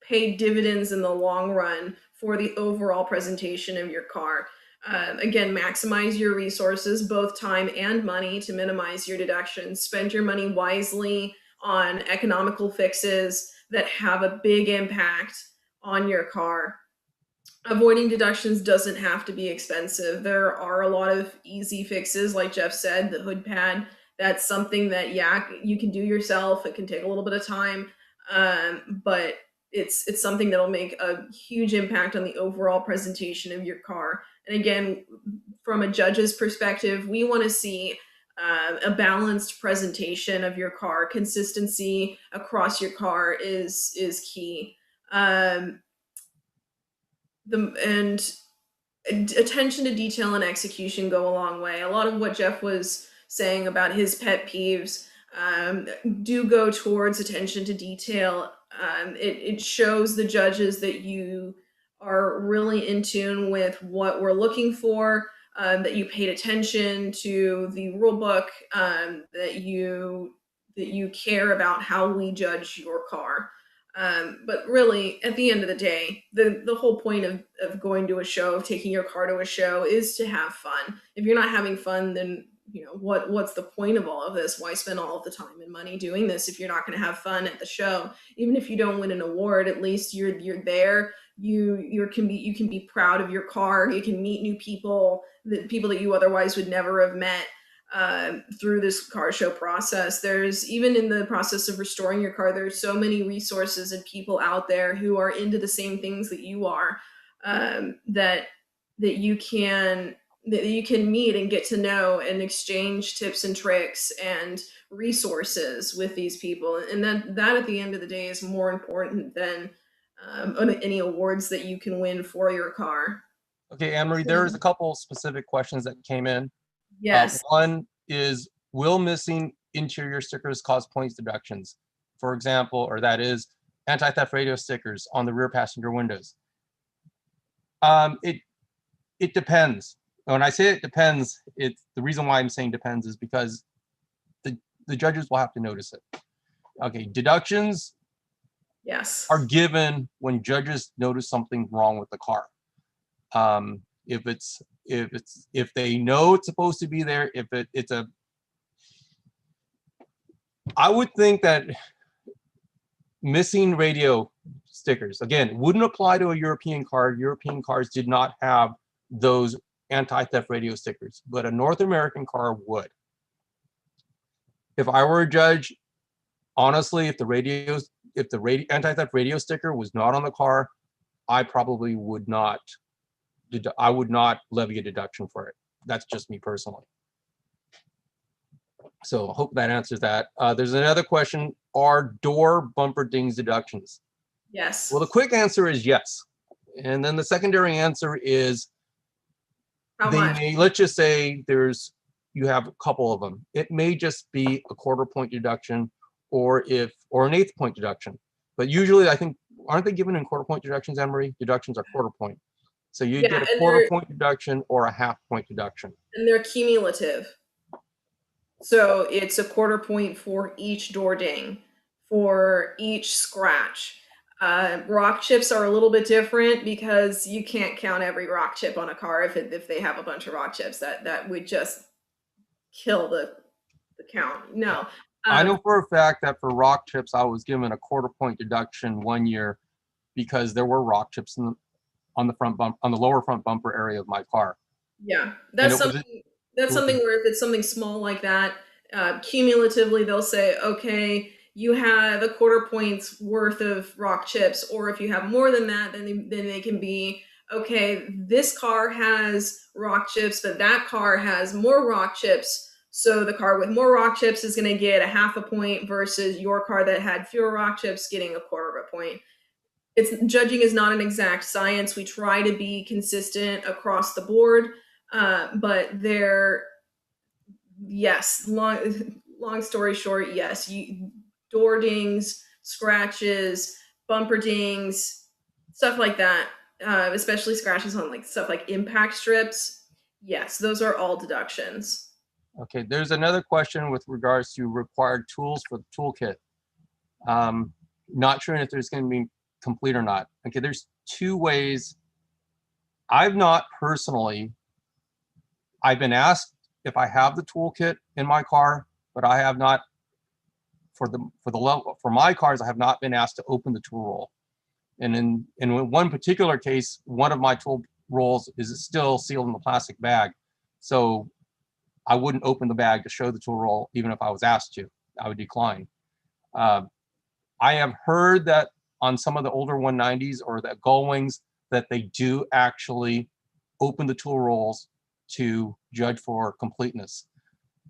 pay dividends in the long run for the overall presentation of your car. Again, maximize your resources, both time and money, to minimize your deductions. Spend your money wisely on economical fixes that have a big impact on your car. Avoiding deductions doesn't have to be expensive. There are a lot of easy fixes, like Jeff said, the hood pad. That's something that, yeah, you can do yourself. It can take a little bit of time, but it's something that'll make a huge impact on the overall presentation of your car. And again, from a judge's perspective, we want to see a balanced presentation of your car. Consistency across your car is key. And attention to detail and execution go a long way. A lot of what Jeff was saying about his pet peeves do go towards attention to detail. It shows the judges that you are really in tune with what we're looking for, that you paid attention to the rule book, that you care about how we judge your car. But really, at the end of the day, the whole point of going to a show, of taking your car to a show, is to have fun. If you're not having fun, then what's the point of all of this? Why spend all of the time and money doing this if you're not going to have fun at the show? Even if you don't win an award, at least you're there. You can be proud of your car. You can meet new people, the people that you otherwise would never have met through this car show process. There's, even in the process of restoring your car, there's so many resources and people out there who are into the same things that you are, that you can meet and get to know and exchange tips and tricks and resources with these people. And that at the end of the day is more important than any awards that you can win for your car. Okay, Anne Marie, there's a couple specific questions that came in. Yes. One is, will missing interior stickers cause points deductions? For example, or that is anti-theft radio stickers on the rear passenger windows. It depends. When I say it depends, it's the reason why I'm saying depends is because the judges will have to notice it. Okay, deductions Yes. are given when judges notice something wrong with the car. If they know it's supposed to be there, I would think that missing radio stickers, again, wouldn't apply to a European car. European cars did not have those anti-theft radio stickers, but a North American car would. If I were a judge, honestly, if the anti-theft radio sticker was not on the car, I probably would not. I would not levy a deduction for it. That's just me personally. So I hope that answers that. There's another question: are door bumper dings deductions? Yes. Well, the quick answer is yes, and then the secondary answer is How they much? may. Let's just say you have a couple of them. It may just be a quarter point deduction, or an eighth point deduction. But usually, I think, aren't they given in quarter point deductions, Anne Marie? Deductions are quarter point. So you get a quarter point deduction or a half point deduction. And they're cumulative. So it's a quarter point for each door ding, for each scratch. Rock chips are a little bit different because you can't count every rock chip on a car. If they have a bunch of rock chips, that would just kill the count. No. I know for a fact that for rock chips, I was given a quarter point deduction one year because there were rock chips on the lower front bumper area of my car. Yeah, that's something where if it's something small like that, cumulatively they'll say, okay, you have a quarter point's worth of rock chips, or if you have more than that, then they can be, okay, this car has rock chips, but that car has more rock chips. So the car with more rock chips is going to get a half a point versus your car that had fewer rock chips getting a quarter of a point. Judging is not an exact science. We try to be consistent across the board, but yes, long story short, yes, door dings, scratches, bumper dings, stuff like that, especially scratches on like stuff like impact strips. Yes, those are all deductions. Okay, there's another question with regards to required tools for the toolkit. Not sure if there's going to be complete or not. Okay, there's two ways. I've been asked if I have the toolkit in my car, but I have not, for my cars, I have not been asked to open the tool roll. And in one particular case, one of my tool rolls is still sealed in the plastic bag. So I wouldn't open the bag to show the tool roll, even if I was asked to. I would decline. I have heard that on some of the older 190s or the Gullwings that they do actually open the tool rolls to judge for completeness.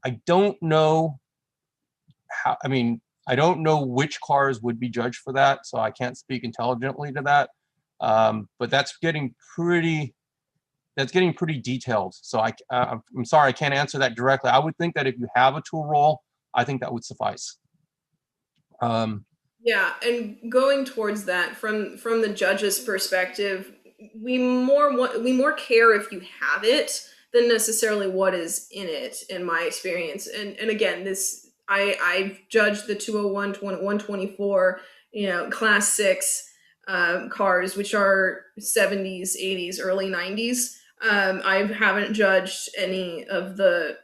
I don't know I don't know which cars would be judged for that, so I can't speak intelligently to that. But that's getting pretty detailed. So I'm sorry, I can't answer that directly. I would think that if you have a tool roll, I think that would suffice. Yeah, and going towards that from the judge's perspective, we more care if you have it than necessarily what is in it, in my experience. And again, this I've judged the 201 to 124, class 6 cars, which are 70s, 80s, early 90s. I haven't judged any of the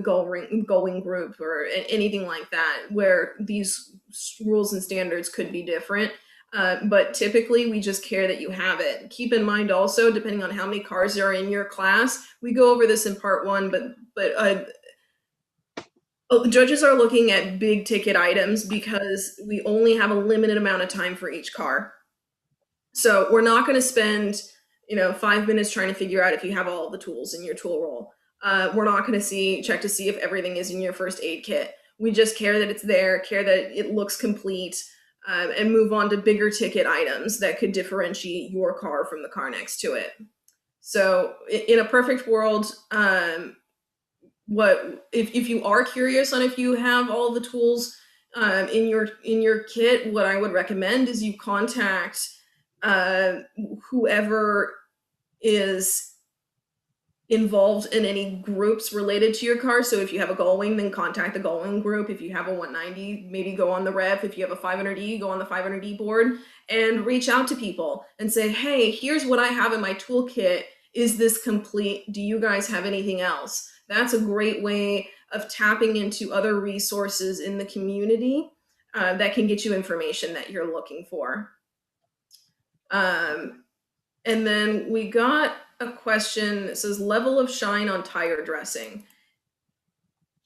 going group or anything like that, where these rules and standards could be different. But typically, we just care that you have it. Keep in mind also, depending on how many cars are in your class, we go over this in part one, but judges are looking at big ticket items because we only have a limited amount of time for each car. So we're not going to spend, 5 minutes trying to figure out if you have all the tools in your tool roll. We're not going to check to see if everything is in your first aid kit. We just care that it's there, care that it looks complete, and move on to bigger ticket items that could differentiate your car from the car next to it. So in a perfect world, what if you are curious on if you have all the tools in your kit, what I would recommend is you contact whoever is involved in any groups related to your car. So if you have a Gullwing, then contact the Gullwing group. If you have a 190, maybe go on the rev. If you have a 500E, go on the 500E board and reach out to people and say, hey, here's what I have in my toolkit. Is this complete? Do you guys have anything else? That's a great way of tapping into other resources in the community that can get you information that you're looking for. And then we got a question that says level of shine on tire dressing.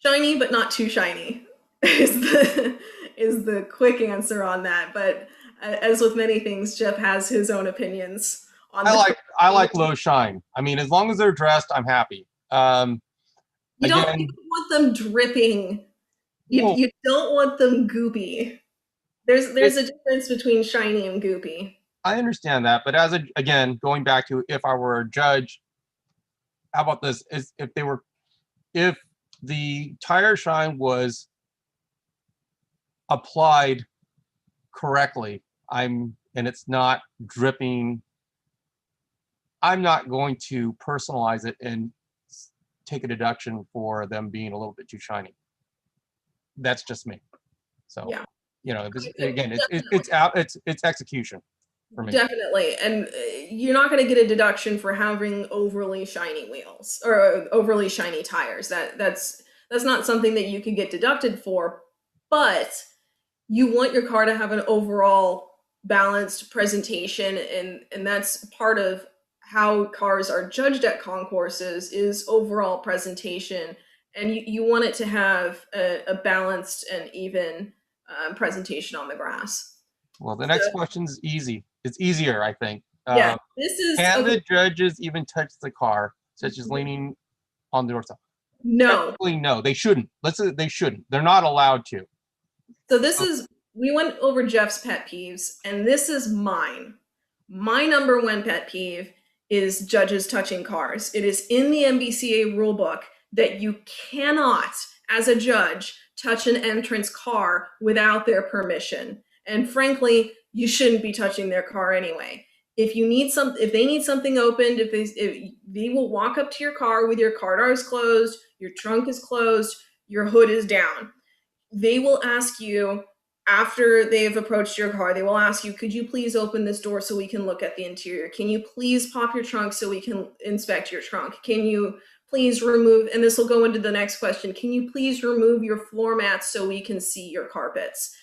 Shiny, but not too shiny is the quick answer on that. But as with many things, Jeff has his own opinions on I like low shine. I mean, as long as they're dressed, I'm happy. You don't want them dripping. You don't want them goopy. There's a difference between shiny and goopy. I understand that, but again, going back to if I were a judge, how about this? If the tire shine was applied correctly, and it's not dripping, I'm not going to personalize it and take a deduction for them being a little bit too shiny. That's just me. So, yeah. Again, it's execution for me. Definitely. And you're not going to get a deduction for having overly shiny wheels or overly shiny tires. That's not something that you can get deducted for, but you want your car to have an overall balanced presentation, and that's part of how cars are judged at concourses is overall presentation, and you want it to have a balanced and even presentation on the grass. Well, the next question's easy. It's easier, I think. Yeah, this is. Can the judges even touch the car, such as leaning on the doorstop? No. Technically, no, they shouldn't. They shouldn't. They're not allowed to. So we went over Jeff's pet peeves, and this is mine. My number one pet peeve is judges touching cars. It is in the MBCA rulebook that you cannot, as a judge, touch an entrance car without their permission. And frankly, you shouldn't be touching their car anyway. If they need something opened, if they will walk up to your car with your car door is closed, your trunk is closed, your hood is down. They will ask you, after they've approached your car, they will ask you, could you please open this door so we can look at the interior? Can you please pop your trunk so we can inspect your trunk? Can you please remove, and this will go into the next question, can you please remove your floor mats so we can see your carpets?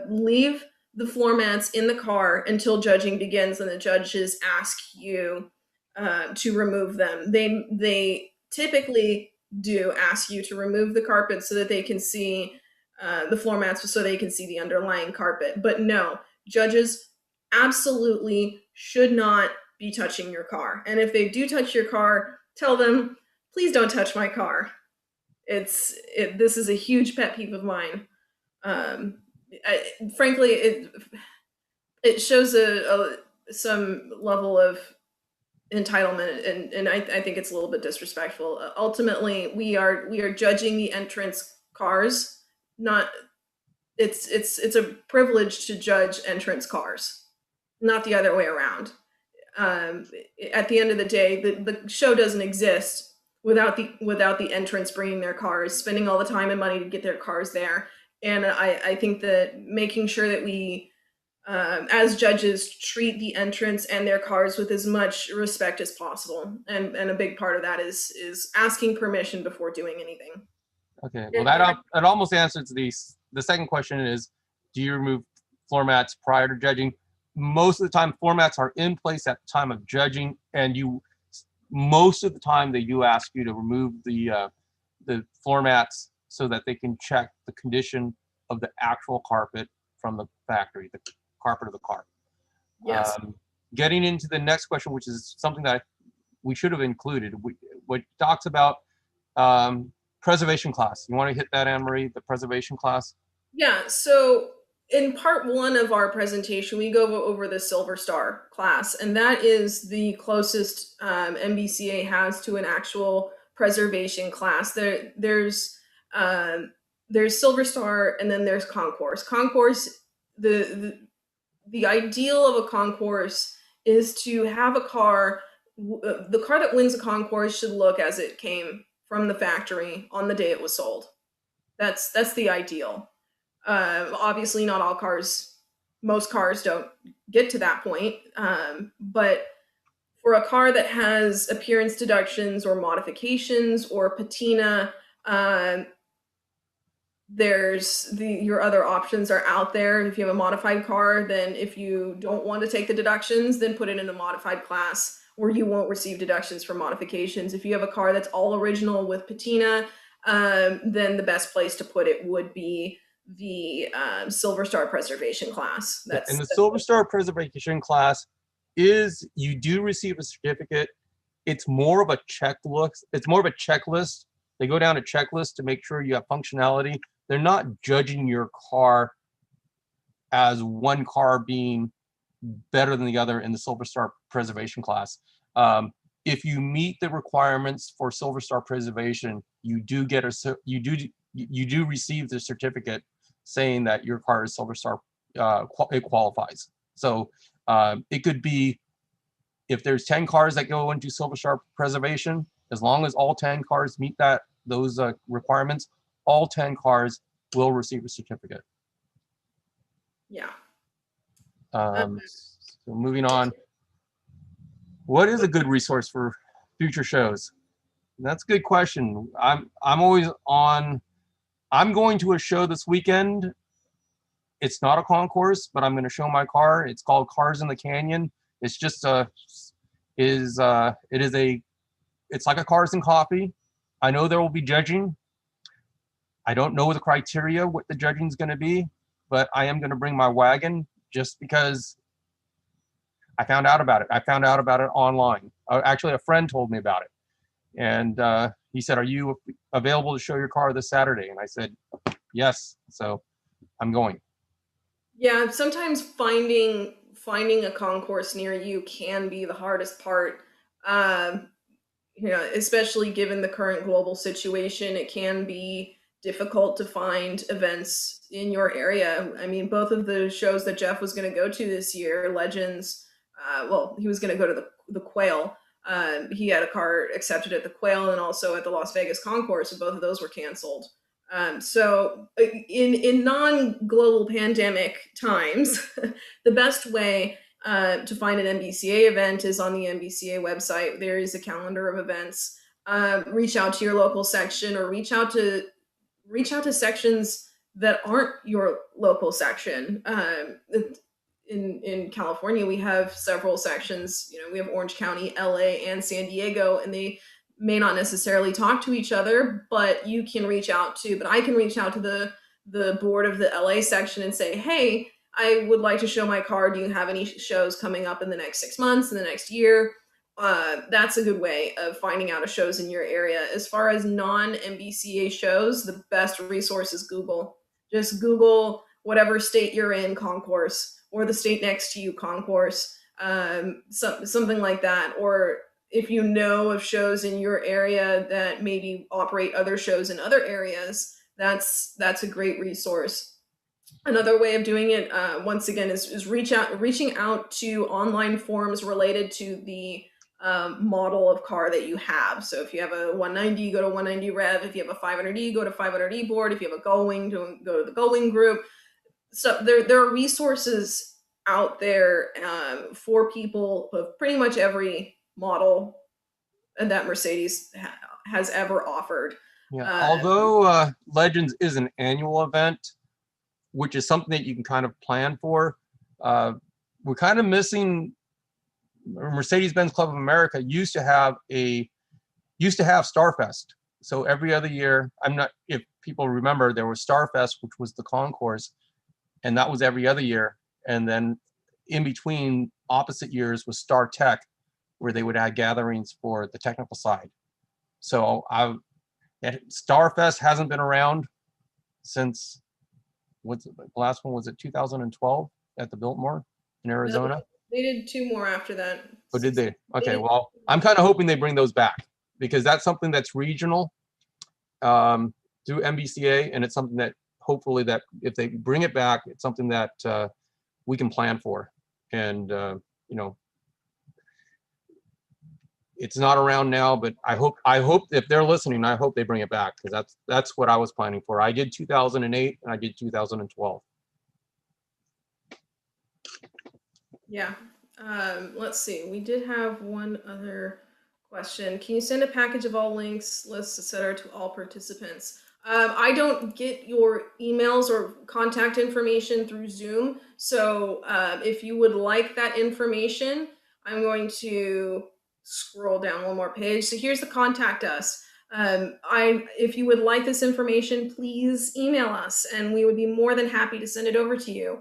Leave the floor mats in the car until judging begins, and the judges ask you to remove them. They typically do ask you to remove the carpet so that they can see the floor mats, so they can see the underlying carpet. But no, judges absolutely should not be touching your car. And if they do touch your car, tell them, please don't touch my car. This is a huge pet peeve of mine. Frankly, it shows some level of entitlement, and I think it's a little bit disrespectful. Ultimately, we are judging the entrance cars. Not it's a privilege to judge entrance cars, not the other way around. At the end of the day, the show doesn't exist without the entrants bringing their cars, spending all the time and money to get their cars there. And I think that making sure that we, as judges, treat the entrants and their cars with as much respect as possible. And a big part of that is asking permission before doing anything. Okay, well that almost answers the second question is, do you remove floor mats prior to judging? Most of the time, floor mats are in place at the time of judging, and most of the time they do ask you to remove the floor mats so that they can check the condition of the actual carpet from the factory, the carpet of the car. Yes. Getting into the next question, which is something that we should have included, what talks about preservation class. You want to hit that, Anne-Marie, the preservation class? Yeah, so in part one of our presentation, we go over the Silver Star class, and that is the closest MBCA has to an actual preservation class. There's Silver Star, and then there's Concours. Concours, the ideal of a Concours is to have a car. The car that wins a Concours should look as it came from the factory on the day it was sold. That's the ideal. Obviously, not all cars, most cars don't get to that point. But for a car that has appearance deductions or modifications or patina, your other options are out there. If you have a modified car, then if you don't want to take the deductions, then put it in a modified class where you won't receive deductions for modifications. If you have a car that's all original with patina, then the best place to put it would be the Silver Star preservation class. And the Silver Star preservation class is, you do receive a certificate. It's more of a checklist. It's more of a checklist. They go down a checklist to make sure you have functionality. They're not judging your car as one car being better than the other in the Silver Star preservation class. If you meet the requirements for Silver Star preservation, you do receive the certificate saying that your car is Silver Star. It qualifies. So it could be, if there's 10 cars that go into Silver Star preservation, as long as all 10 cars meet those requirements, all 10 cars will receive a certificate. Yeah. So moving on, what is a good resource for future shows? That's a good question. I'm always on. I'm going to a show this weekend. It's not a concourse, but I'm going to show my car. It's called Cars in the Canyon. It's just it's like a Cars and Coffee. I know there will be judging. I don't know the criteria, what the judging is going to be, but I am going to bring my wagon just because I found out about it. I found out about it online. Actually, a friend told me about it. And he said, "Are you available to show your car this Saturday?" And I said, "Yes." So I'm going. Yeah, sometimes finding a concourse near you can be the hardest part. Especially given the current global situation, it can be difficult to find events in your area. I mean, both of the shows that Jeff was going to go to this year, Legends, he was going to go to the Quail. He had a car accepted at the Quail and also at the Las Vegas Concourse, and both of those were canceled. So in non-global pandemic times, the best way to find an MBCA event is on the MBCA website. There is a calendar of events. Reach out to your local section, or reach out to sections that aren't your local section. In California, we have several sections. We have Orange County, LA, and San Diego, and they may not necessarily talk to each other, but I can reach out to the board of the LA section and say, "Hey, I would like to show my car. Do you have any shows coming up in the next 6 months, in the next year?" That's a good way of finding out shows in your area. As far as non-MBCA shows, the best resource is Google. Just Google whatever state you're in, concourse, or the state next to you, concourse, something like that. Or if you know of shows in your area that maybe operate other shows in other areas, that's a great resource. Another way of doing it, once again, is reaching out to online forums related to the model of car that you have. So if you have a 190, go to 190 Rev. If you have a 500E, go to 500E board. If you have a Gullwing, go to the Gullwing group. So there are resources out there for people of pretty much every model that Mercedes has ever offered. Yeah. Although Legends is an annual event, which is something that you can kind of plan for, we're kind of missing. Mercedes-Benz Club of America used to have Starfest. So every other year, I'm not, if people remember, there was Starfest, which was the concourse, and that was every other year. And then in between, opposite years was Star Tech, where they would have gatherings for the technical side. So Starfest hasn't been around since, the last one was it 2012 at the Biltmore in Arizona? They did 2 more after that. Oh, did they? Okay, well, I'm kind of hoping they bring those back, because that's something that's regional through MBCA, and it's something that hopefully that if they bring it back, it's something that we can plan for. And it's not around now, but I hope if they're listening, I hope they bring it back, because that's what I was planning for. I did 2008 and I did 2012. Yeah. Let's see. We did have one other question. Can you send a package of all links, lists, etc., to all participants? I don't get your emails or contact information through Zoom. So if you would like that information, I'm going to scroll down one more page. So here's the contact us. If you would like this information, please email us, and we would be more than happy to send it over to you.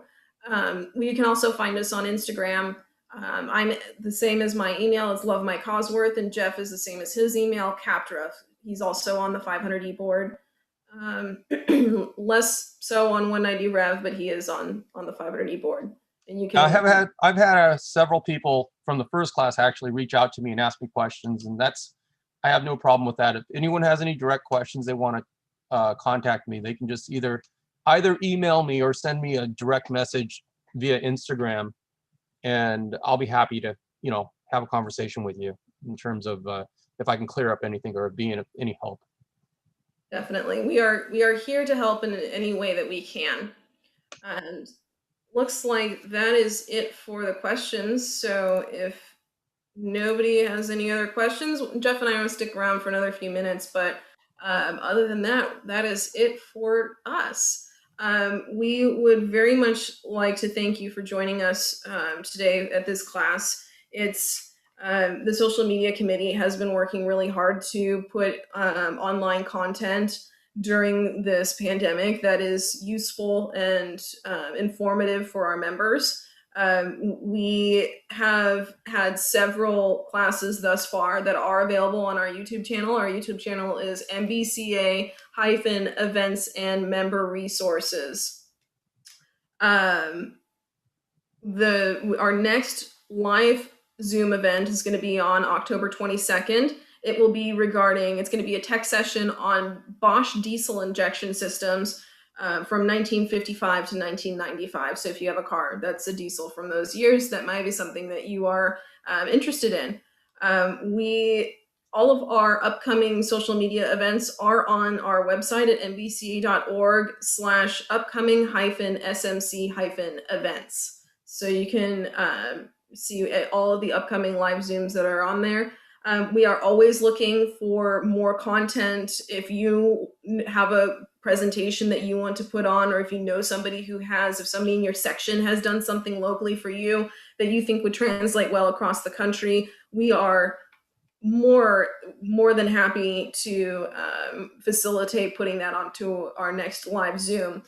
You can also find us on Instagram. I'm the same as my email. It's Love Mike Cosworth, and Jeff is the same as his email, Captra. He's also on the 500E board. Less so on 190 Rev, but he is on the 500E board. And you can. I've had several people from the first class actually reach out to me and ask me questions, and I have no problem with that. If anyone has any direct questions they want to contact me, they can just either email me or send me a direct message via Instagram, and I'll be happy to have a conversation with you in terms of if I can clear up anything or be any help. Definitely, we are here to help in any way that we can. And looks like that is it for the questions. So if nobody has any other questions, Jeff and I will stick around for another few minutes, but other than that, that is it for us. We would very much like to thank you for joining us today at this class. It's the social media committee has been working really hard to put online content during this pandemic that is useful and informative for our members. We have had several classes thus far that are available on our YouTube channel. Our YouTube channel is MBCA-events and member resources. Our next live Zoom event is going to be on October 22nd. It will be it's going to be a tech session on Bosch diesel injection systems from 1955 to 1995. So if you have a car that's a diesel from those years, that might be something that you are interested in. All of our upcoming social media events are on our website at mbca.org/upcoming-smc-events. So you can see all of the upcoming live Zooms that are on there. We are always looking for more content. If you have a presentation that you want to put on, or if you know somebody if somebody in your section has done something locally for you that you think would translate well across the country, we are more than happy to facilitate putting that onto our next live Zoom.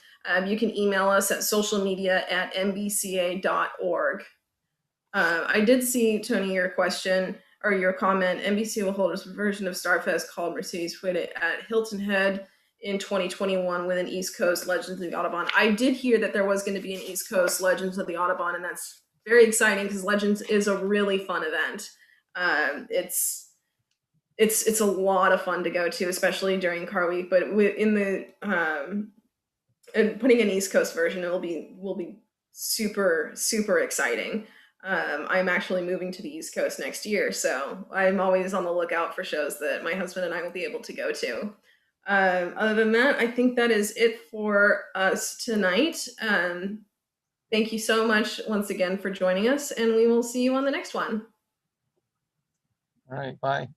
You can email us at socialmedia@mbca.org. I did see, Tony, your question or your comment. MBCA will hold a version of Starfest called Mercedes Quit It at Hilton Head in 2021 with an East Coast Legends of the Autobahn. I did hear that there was going to be an East Coast Legends of the Autobahn, and that's very exciting because Legends is a really fun event. It's a lot of fun to go to, especially during Car Week. But in the putting an East Coast version, will be super exciting. I'm actually moving to the East Coast next year, so I'm always on the lookout for shows that my husband and I will be able to go to. Other than that, I think that is it for us tonight. Thank you so much once again for joining us, and we will see you on the next one. All right, bye.